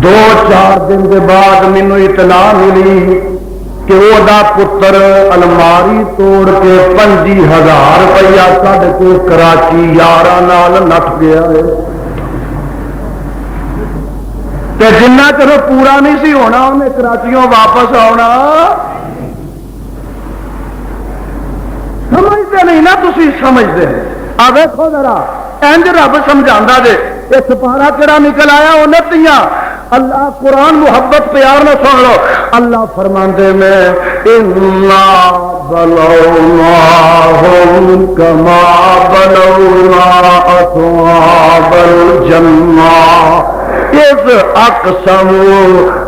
2-4 دن کے بعد مینوں اطلاع ملی کہ وہ دا پتر الماری توڑ کے 25,000 روپیہ کٹ کے کراچی یاراں نال نٹ گیا ہے. تے جنہ چلو پورا نہیں سی ہونا انہیں کراچیوں واپس آنا. سمجھتے نہیں نا تسی سمجھتے. آ ویکھو ذرا انج رب سمجھا دے یہ سپارا کہڑا نکل آیا انتیاں. اللہ قرآن محبت پیار نہ سن لو. اللہ فرماندے میں انا بلوناہم کما بلونا اصحاب الجنہ اذ اقسموا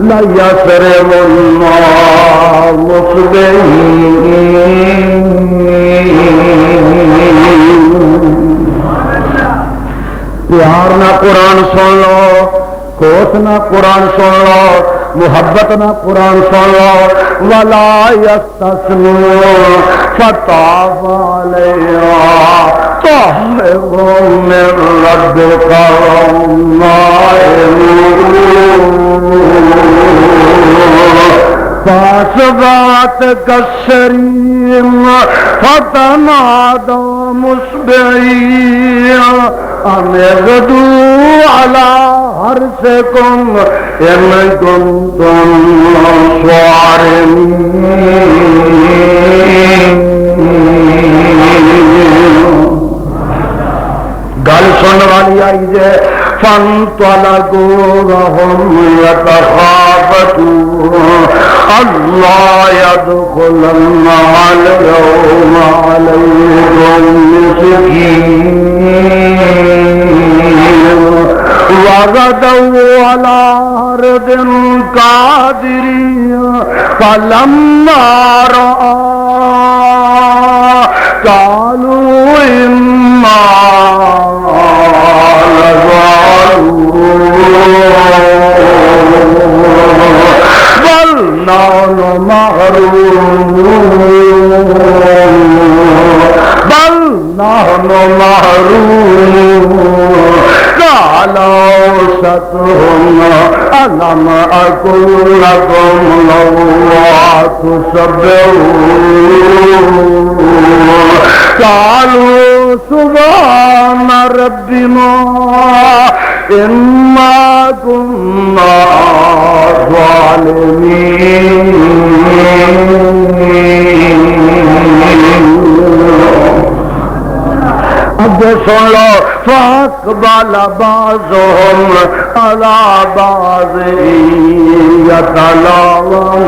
لیسرم اللہ مصبحین. پیار نہ قرآن سن لو, کوس نہ قرآن سن لو, محبت نہ قرآن سن لو. ولا یستثنوا فطاف علیہا طاہرون من ربک وهم فاصبحت كالصريم فتنادوا مصبحين أن اغدوا على حرثكم إن كنتم صارمين. گل سن والی آئی جے. فانطلقوا وهم يتخافتون اللہ يدخلن اليوم عليكم مسكين وغدوا على أرض قادرين فلما رأى قالوا إنا بل نحن محرومون. قال أوسطهم ألم أقل لكم لولا تسبحون. قالوا سبحان ربنا إنا كنا ظالمين. اب سن لو. فاقبل بعضهم على بعض يتلاومون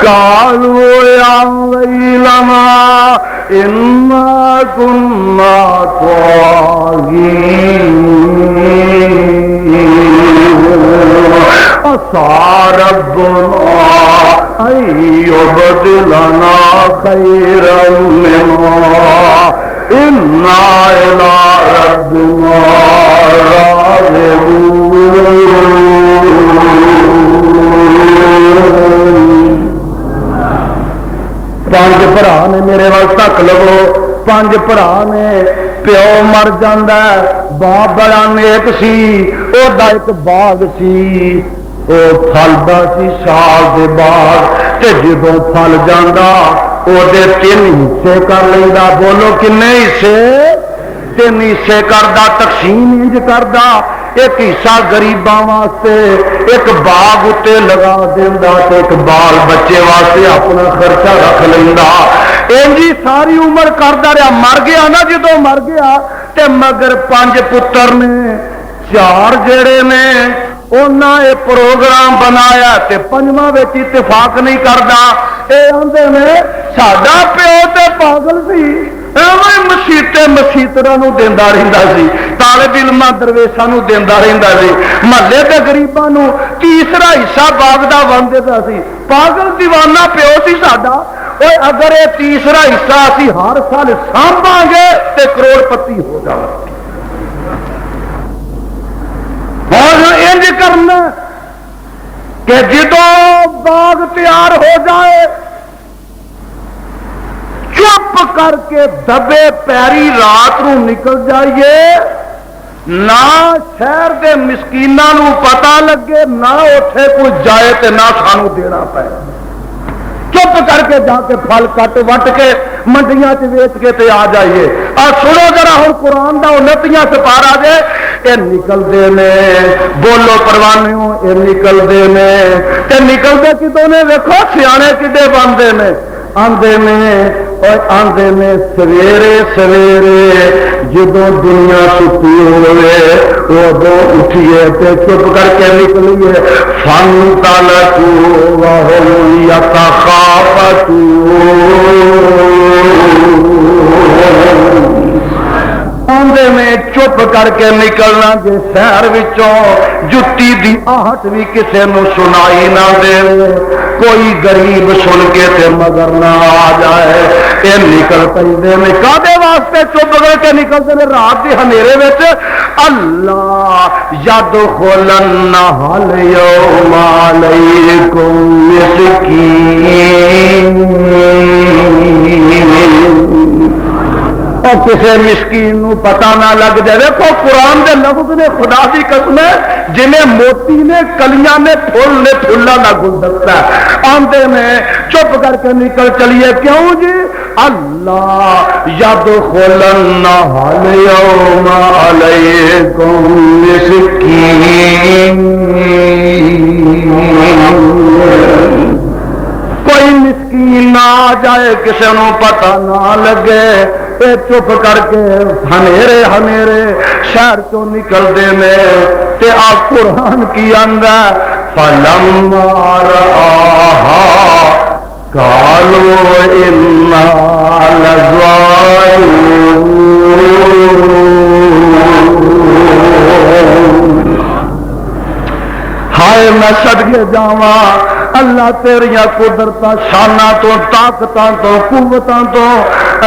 قالوا يا ويلنا إنا كنا طاغين عسى ربنا أن يبدلنا خيرا منها إنا إلى ربنا راغبون. پانچ بھرا نے میرے وال تک لو 5 ਭਰਾ ਨੇ ਪਿਓ ਮਰ ਜਾਂਦਾ ਬਾਪ ਬੜਾ ਨੇਕ ਸੀ ਉਹਦਾ ਇੱਕ ਬਾਗ ਸੀ ਉਹ ਫਲਦਾ ਸੀ ਸਾਲ ਦੇ ਬਾਅਦ ਤੇ ਜਦੋਂ ਫਲ ਜਾਂਦਾ ਉਹਦੇ 3 ਹਿੱਸੇ ਕਰ ਲੈਂਦਾ ਬੋਲੋ ਕਿੰਨੇ ਹਿੱਸੇ 3 ਹਿੱਸੇ ਕਰਦਾ ਤਕਸੀਮ ਇੰਜ ਕਰਦਾ ایک حصہ غریباں واسطے ایک باغ اتنے لگا دینا تو ایک بال بچے واسطے اپنا خرچہ رکھ لینا انجی ساری عمر کرتا رہا مر گیا نا جدو مر گیا تے مگر 5 پتر نے 4 جڑے نے انہاں یہ پروگرام بنایا تے 5واں وچ اتفاق نہیں کرتا اے آندے نے ساڈا پیو تے پاگل سی مسیطے مسیطرا دینا رہتا سی طالب علم درویشاں دینا رہتا سی محلے کے غریباں تیسرا حصہ باغ دا ون دیتا سی پاگل دیوانہ پیو سی ساڈا اگر یہ تیسرا حصہ اسی ہر سال سانبھاں گے تے کروڑ پتی ہو جائے اور انج کرنا کہ جدو باغ تیار ہو جائے چپ کر کے دبے پیری رات نو نکل جائیے نہ شہر دے مسکیناں نو پتہ لگے نہ اٹھے کوئی جائے تے نہ سانو دینا پے چپ کر کے جا کے پھل کٹ وٹ کے منڈیاں چ ویچ کے تے آ جائیے سنو ذرا ہوں قرآن دا 29 سپارہ دے اے نکلدے نے بولو پروانیوں اے نکلدے نے تے نکلدے کدوں نے ویکھو سیانے کڈے بنتے نے آندے میں سویرے سویرے جدو دنیا ستی ہوئے ادو اٹھیے تے چپ کر کے نکلیے فن تلکو وہم یتخافتون آندے میں چپ کر کے نکلنا جے شہر وچوں جتی دی آہٹ بھی کسے نو سنائی نہ دے کوئی غریب سن کے تے مگر نہ آ جائے اے نکل پندے نے کادے واسطے چپ کر کے نکلتے ہیں رات دی ہنیرے وچ اللہ یدخلن الیوم علیکم مسکین اور کسی مسکین نو پتہ نہ لگ جائے دیکھو قرآن دے لفظ نے خدا دی قسم ہے جنہیں موتی نے کلیاں نے پھول نے پھلا نہ گلدستا ہے آندے میں چپ کر کے نکل چلیے کیوں جی اللہ یدخلن الیوم علیکم مسکین کوئی مسکین نہ آ جائے کسی نو پتہ نہ لگے اے چپ کر کے ہنیرے ہنیرے شہر چوں نکلدے نے تے آ قرآن کی اندر فلما رآہا قالوا انا لضالون ہائے میں صدقے جاواں اللہ تیریاں قدرتاں شاناں تو طاقتاں تو قوتاں تو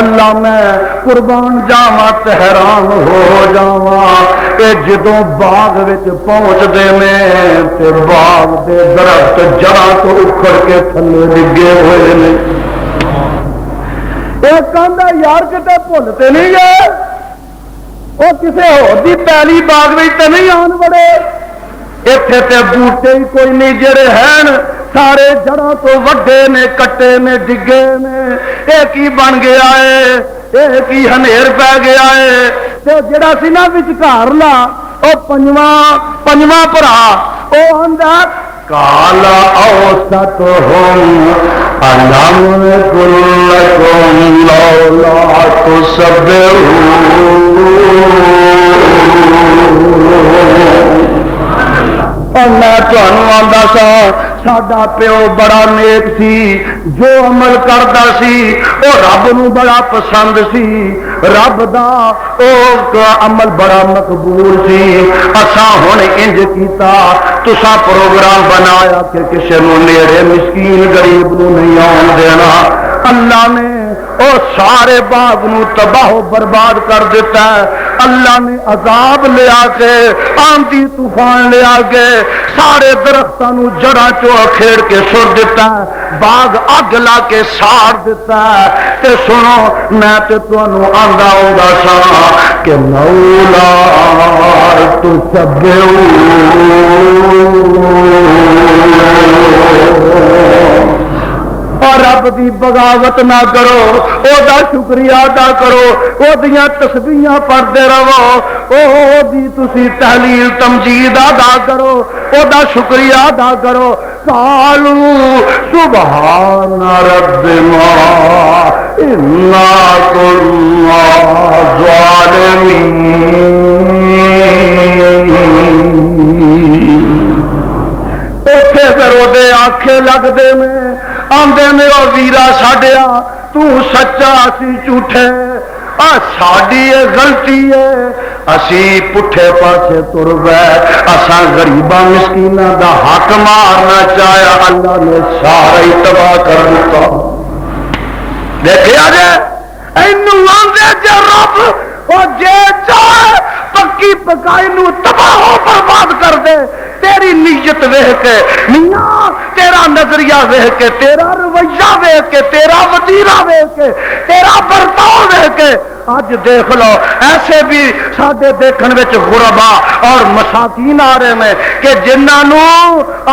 اللہ میں قربان جاواں تے حیران ہو جاواں اے جدوں باغ وچ پہنچ دے نے تے باغ دے درخت جڑاں تو اکھڑ کے تھلے ڈگے ہوئے نے اے کہندا یار کتے بھول تے نہیں گئے او کسے ہور دی پہلی باغ وچ تے نہیں آن بڑے ایتھے تے بوٹے ہی کوئی نہیں جڑے ہیں سارے جڑاں تو وڈے نے کٹے نے ڈگے نے اے کی بن گیا ہے اے کی ہنیر پہ گیا ہے تے جڑا سی نا وچکار لا او پنجواں بھرا او آندا کالا اوسطہم الم کلکم لولا تسبحون اور میں تمہیں آندا سا ساڈا پیو بڑا نیک سی جو عمل کرتا سی وہ رب نو بڑا پسند سی رب دا او عمل بڑا مقبول سی اساں ہن انج کیتا تساں پروگرام بنایا کہ کسے نو نیڑے مسکین غریب نو نہیں آن دینا اللہ نے او سارے باغ نو تباہ و برباد کر دیتا ہے اللہ نے عذاب لیا کے آندھی طوفان لیا کے سارے درختوں جڑاں چو اکھیڑ کے سر دیتا ہے، باغ اگ لا کے ساڑ دیتا ہے۔ تے سنو میں تے تانوں آندا ہوندا سا کہ مولا اور رب دی بغاوت نہ کرو، او دا شکریہ ادا کرو، او دیاں تسبیحاں پڑھتے رہو، او دی تسی تحلیل تمجید ادا کرو، او دا شکریہ ادا کرو۔ قالوا سبحان ربنا انا كنا ظالمین۔ اوتھے پھر اودے آنکھیں لگدے میں آندے نے او ویرا ساڈیا تو سچا اسی جھوٹے، ساڈی یہ غلطی ہے، اسی پٹھے پاسے تر گئے، اساں غریباں مسکیناں دا حق مارنا چاہیا، اللہ نے سارا ہی تباہ کر دیتا۔ دیکھیا جے اینو آندے جے رب او جے چاہے پکی پکائی نو تباہ و برباد کر دے، تیری نیت ویکھ کے میاں، تیرا نظریہ ویکھ کے، تیرا رویہ ویکھ کے، تیرا وتیرا ویکھ کے، تیرا برتاؤ ویکھ کے اج دیکھ لو ایسے بھی ساڈے دیکھن وچ غربا اور مساکین آ رہے ہیں کہ جنہاں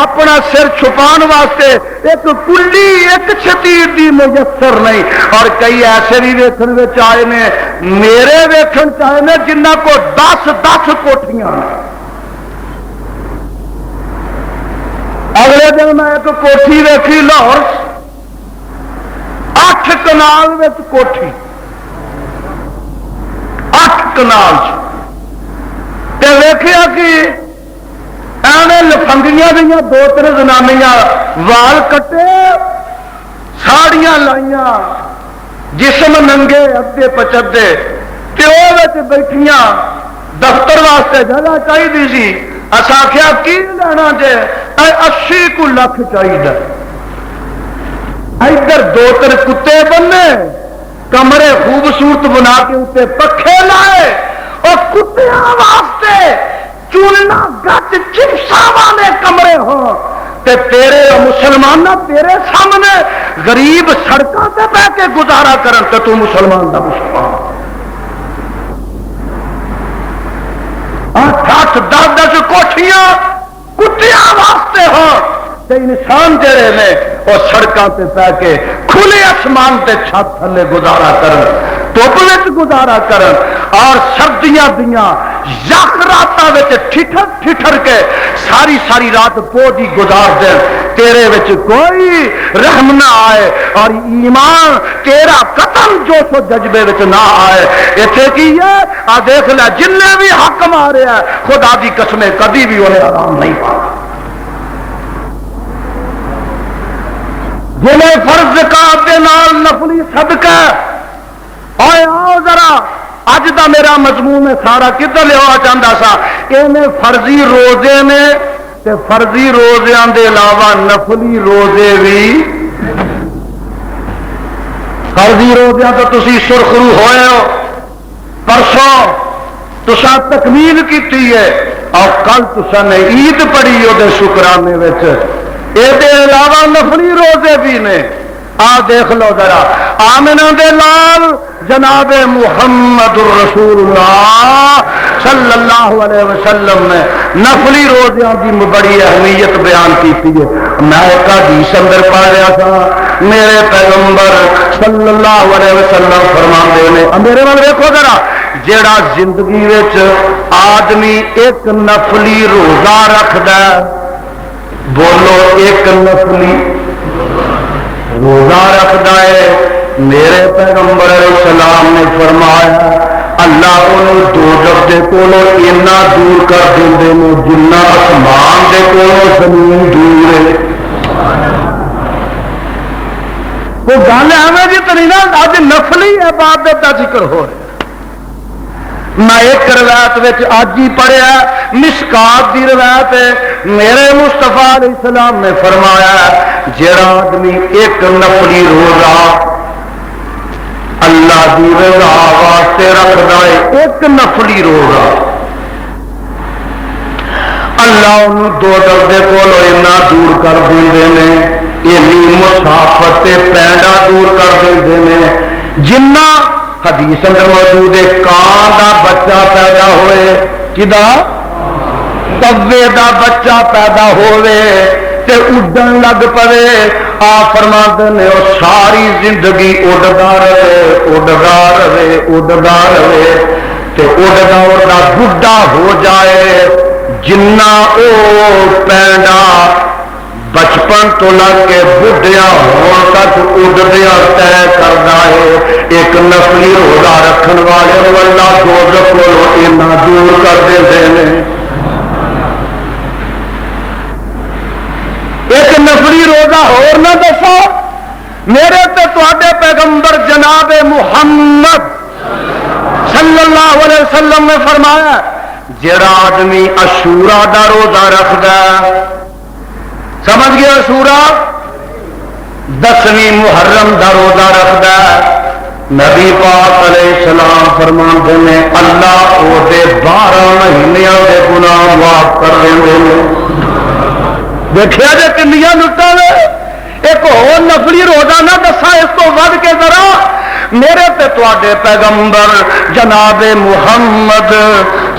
اپنا سر چھپان واسطے ایک کلی ایک چھتیر دی میسر نہیں، اور کئی ایسے بھی ویکھن وچ آئے نے میرے ویکھن چاہے نے جنہاں کو 10 کوٹھیاں۔ اگلے دن میں ایک کوٹھی ویکھی لاہور 8 کنال وچ کوٹھی، 8 کنال تے ویکھیا کہ ایویں لفنگیاں دیاں 2-3 زنانیاں وال کٹے ساڑیاں لائیاں جسم ننگے ادھے پچدے تے او وچ بیٹھیاں دفتر واسطے جگہ چاہیے سی، اساں آخیا کی لینا جے 80 لاکھ چاہیے، ادھر 2-3 کتے بننے کمرے خوبصورت بنا کے اتنے پکھے لائے اور کتیاں واسطے چوننا گچ چپسا والے کمرے ہوں تے تیرے مسلمان تیرے سامنے غریب سڑکوں سے بہ کے گزارا کرن تے تو مسلمان دا مسلمان 8-10 کوٹھیاں کتیاں واسطے ہوں تے انسان جڑے نے وہ سڑکوں پہ پہ کے کھلے آسمان تے چھت تھلے گزارا کرن، دھوپ وچ گزارا کرن، اور سردیاں دیاں یخ راتاں وچ ٹھٹر کے ساری رات پوجی گزار دین، تیرے وچ کوئی رحم نہ آئے اور ایمان تیرا قتل جوش و جذبے وچ نہ آئے۔ ایتھے کی ہے آ دیکھ لے جن نے بھی حق مارے ہے خدا دی قسمیں کبھی بھی انہیں آرام نہیں پایا، جنہیں فرض زکات دے نال نفلی صدقہ آئے آؤ ذرا اج دا میرا مضمون ہے سارا کدھر لیا چاہتا سا انہیں فرضی روزے نے تے فرضی روزیاں دے علاوہ نفلی روزے بھی، فرضی روزیاں تو تسی سرخرو ہوئے ہو، پرسوں تسا تکمیل کیتی ہے اور کل تسا نے عید پڑھی وہ شکرانے وچ، یہ علاوہ نفلی روزے بھی نے۔ آ دیکھ لو ذرا آمنہ دے لال جناب محمد الرسول اللہ صلی اللہ علیہ وسلم نے نفلی روزیاں کی بڑی اہمیت بیان کی ہے۔ میں ایک حدیث اندر پڑھ رہا تھا، میرے پیغمبر صلی اللہ علیہ وسلم فرماندے نے، میرے وال دیکھو ذرا، جیڑا زندگی وچ آدمی ایک نفلی روزہ رکھدا ہے، بولو ایک نفلی روزہ رکھدا ہے، میرے پیغمبر علیہ السلام نے فرمایا اللہ انہوں دوزخ دے کولوں اتنا دور کر دیندے نے جنہ آسمان دے کولوں زمین دور ہے۔ وہ گل ایویں جی تو نہیں نا، اج نفلی عبادت کا ذکر ہو رہا۔ میں ایک روایت وچ اج ہی پڑھیا مشکات دی روایت ہے، میرے مصطفیٰ علیہ السلام نے فرمایا جڑا آدمی ایک نفلی روزہ اللہ دی رضا واسطے رکھدا ہے ایک نفلی روزہ اللہ انہوں دو دردے کولو اتنا دور کر دیندے نے اینی مسافت تے پینڈا دور کر دیندے نے جنہ حدیث اندر موجود ہے کان دا بچہ پیدا ہوئے کدا کوے دا بچہ پیدا ہوئے تے اڈن لگ پوے آ فرماندے نے او ساری زندگی اڈدا رہے اڈدا رہے اڈدا رہے تے اڈدا اڈدا بڈھا ہو جائے جنہ او پینڈا بچپن تو لگ کے بڈھیا ہون تک اڈدیا طے کرنا ہے ایک نفلی روزہ رکھن والے اللہ دوزخ کو اتنا دور کر دے ایک نفلی روزہ اور نہ دسو میرے تے تواڈے پیغمبر جناب محمد صلی اللہ علیہ وسلم نے فرمایا جڑا آدمی عاشورا دا روزہ رکھدا سمجھ گیا عاشورا 10ویں محرم دا روزہ رکھدا نبی پاک علیہ السلام فرماندے نے اللہ او دے 12 مہینیاں دے گناہ معاف کر دیندے نے دیکھا جی کنیاں لٹا نے ایک اور نفلی روزہ نہ دسا اس کو ود کے ذرا میرے تے تواڈے پیغمبر جناب محمد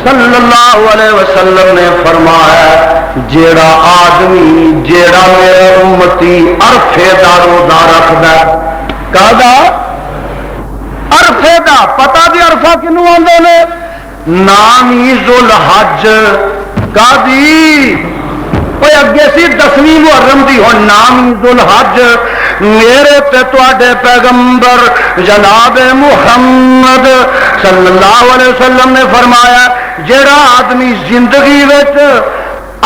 صلی اللہ علیہ وسلم نے فرمایا جیڑا آدمی جیڑا میرا امتی عرفے دا روزہ رکھدا کہدا عرفے دا پتہ دی عرفہ کنوں آندے نے نامی ذوالحج کہدی کوئی اگے سی 10ویں محرم دی ہن نام ذوالحج میرے تے تواڈے پیغمبر جناب محمد صلی اللہ علیہ وسلم نے فرمایا جڑا آدمی زندگی وچ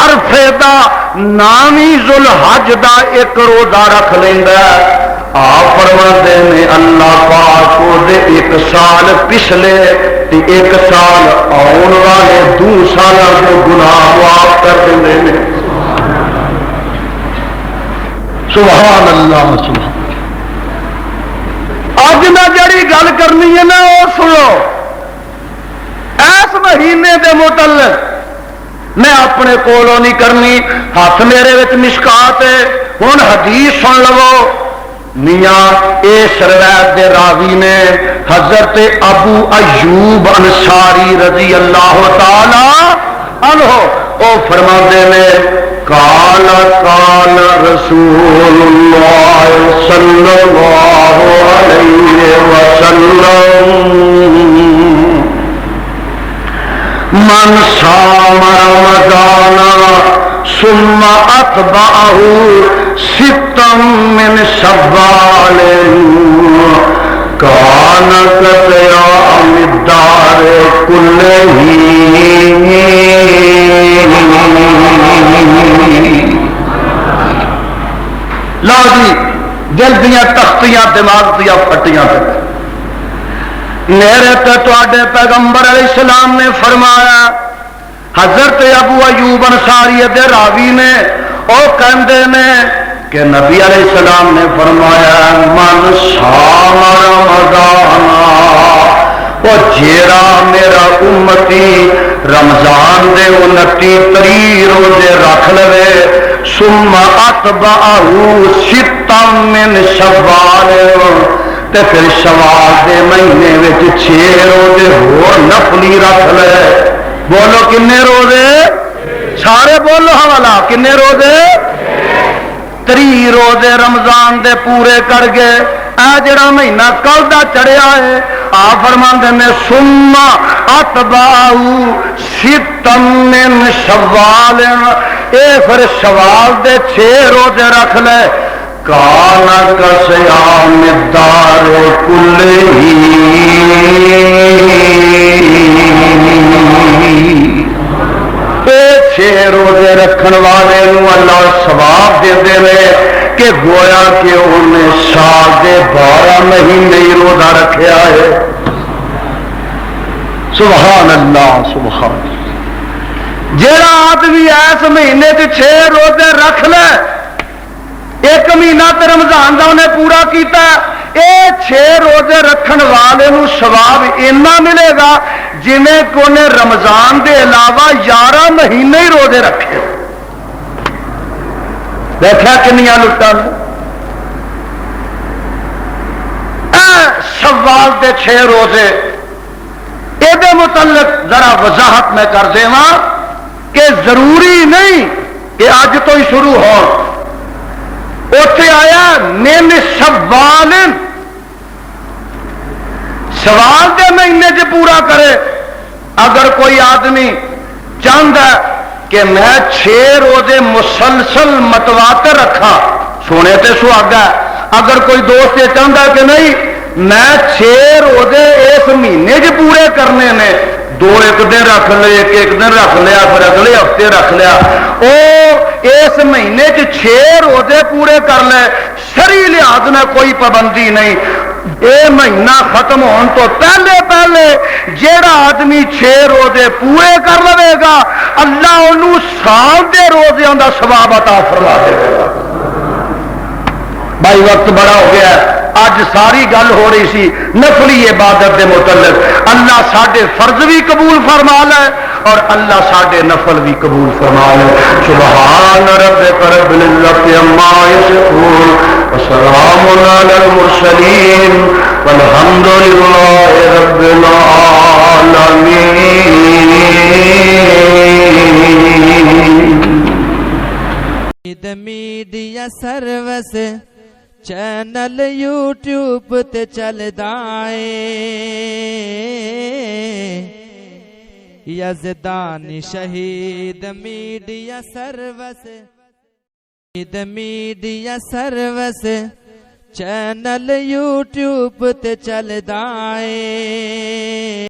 عرفے دا نامی ذوالحج دا ایک روزہ رکھ لیندا آپ فرماندے نے اللہ پاک او دے 1 سال پچھلے تے 1 سال آن والے 2 سالاں دے گناہ معاف کر دیندے نے سبحان اللہ سبحان اج میں جڑی گل کرنی ہے نا وہ سنو اس مہینے دے متعلق میں اپنے کولوں نہیں کرنی ہاتھ میرے وچ مشکات ہے ہن حدیث سن لو میاں اس روایت دے راوی نے حضرت ابو ایوب انصاری رضی اللہ تعالی عنہ او فرماندے نے قال رسول اللہ صلی اللہ علیہ وسلم من صام رمضان ثم اتبعه 6 من شوال كان كصيام الدار كله لا جی دل دیا تختیاں دماغ دیا پھٹیاں پہ میرے تے تواڈے پیغمبر علیہ السلام نے فرمایا حضرت ابو ایوب انصاری دے راوی نے او کہندے نے کہ نبی علیہ السلام نے فرمایا من صام رمضان او جیڑا میرا امتی رمضان دے 29 روزے رکھ لے ثم اتبعه 6 من شوال تے پھر شوال دے مہینے وچ 6 روزے ہور نفلی رکھ لے بولو کنے روزے سارے بولو حوالہ کنے روزے 3 روزے رمضان دے پورے کر گئے اے جڑا مہینہ کل دا چڑھیا ہے آپ فرماندے نے ثم اتبعه 6 من شوال اے پھر شوال دے 6 روزے رکھ لے کانا کصیام الدار کلہی اے 6 روزے رکھن والے نو اللہ ثواب دے دے کہ گویا کہ انہیں سال دے 12 مہینے ہی روزہ رکھیا ہے سبحان اللہ سبحان اللہ جیڑا آدمی اس مہینے 6 روزے رکھ لے 1 مہینہ تے رمضان دا انہیں پورا کیتا یہ 6 روزے رکھن والے نو ثواب اینا ملے گا جویں کہ انہیں رمضان دے علاوہ 11 مہینے ہی روزے رکھے. دیکھا کنیاں لٹاں شوال دے 6 روزے یہ متعلق ذرا وضاحت میں کر دیواں کہ ضروری نہیں کہ اج تو ہی شروع ہو. اوتھے آیا من شوال، شوال دے مہینے چ پورا کرے. اگر کوئی آدمی چاہتا ہے کہ میں 6 روزے مسلسل متواتر رکھا، سونے تے سہاگا. اگر کوئی دوست یہ چاہتا ہے کہ نہیں میں 6 روزے اس مہینے چ پورے کرنے نے، 2 ایک دن رکھ لے، ایک دن رکھ لیا، پھر اگلے ہفتے رکھ لیا، وہ اس مہینے 6 روزے پورے کر لے، شرعی لحاظ میں کوئی پابندی نہیں. یہ مہینہ ختم ہون تو پہلے جیڑا آدمی 6 روزے پورے کر لے گا اللہ انہوں سال دے روزیاں دا ثواب عطا فرما دے گا. بھائی وقت بڑا ہو گیا ہے، اج ساری گل ہو رہی سی نفلی عبادت دے متعلق. اللہ ساڈے فرض بھی قبول فرما لے اور اللہ ساڈے نفل بھی قبول فرما لے. سبحان ربک رب العزت عما یصفون وسلام علی المرسلین والحمد للہ رب العالمین. میڈیا سروس چینل یوٹیوب تے چلدا اے یزدانی شہید media service. Media service channel YouTube تے چلدا اے.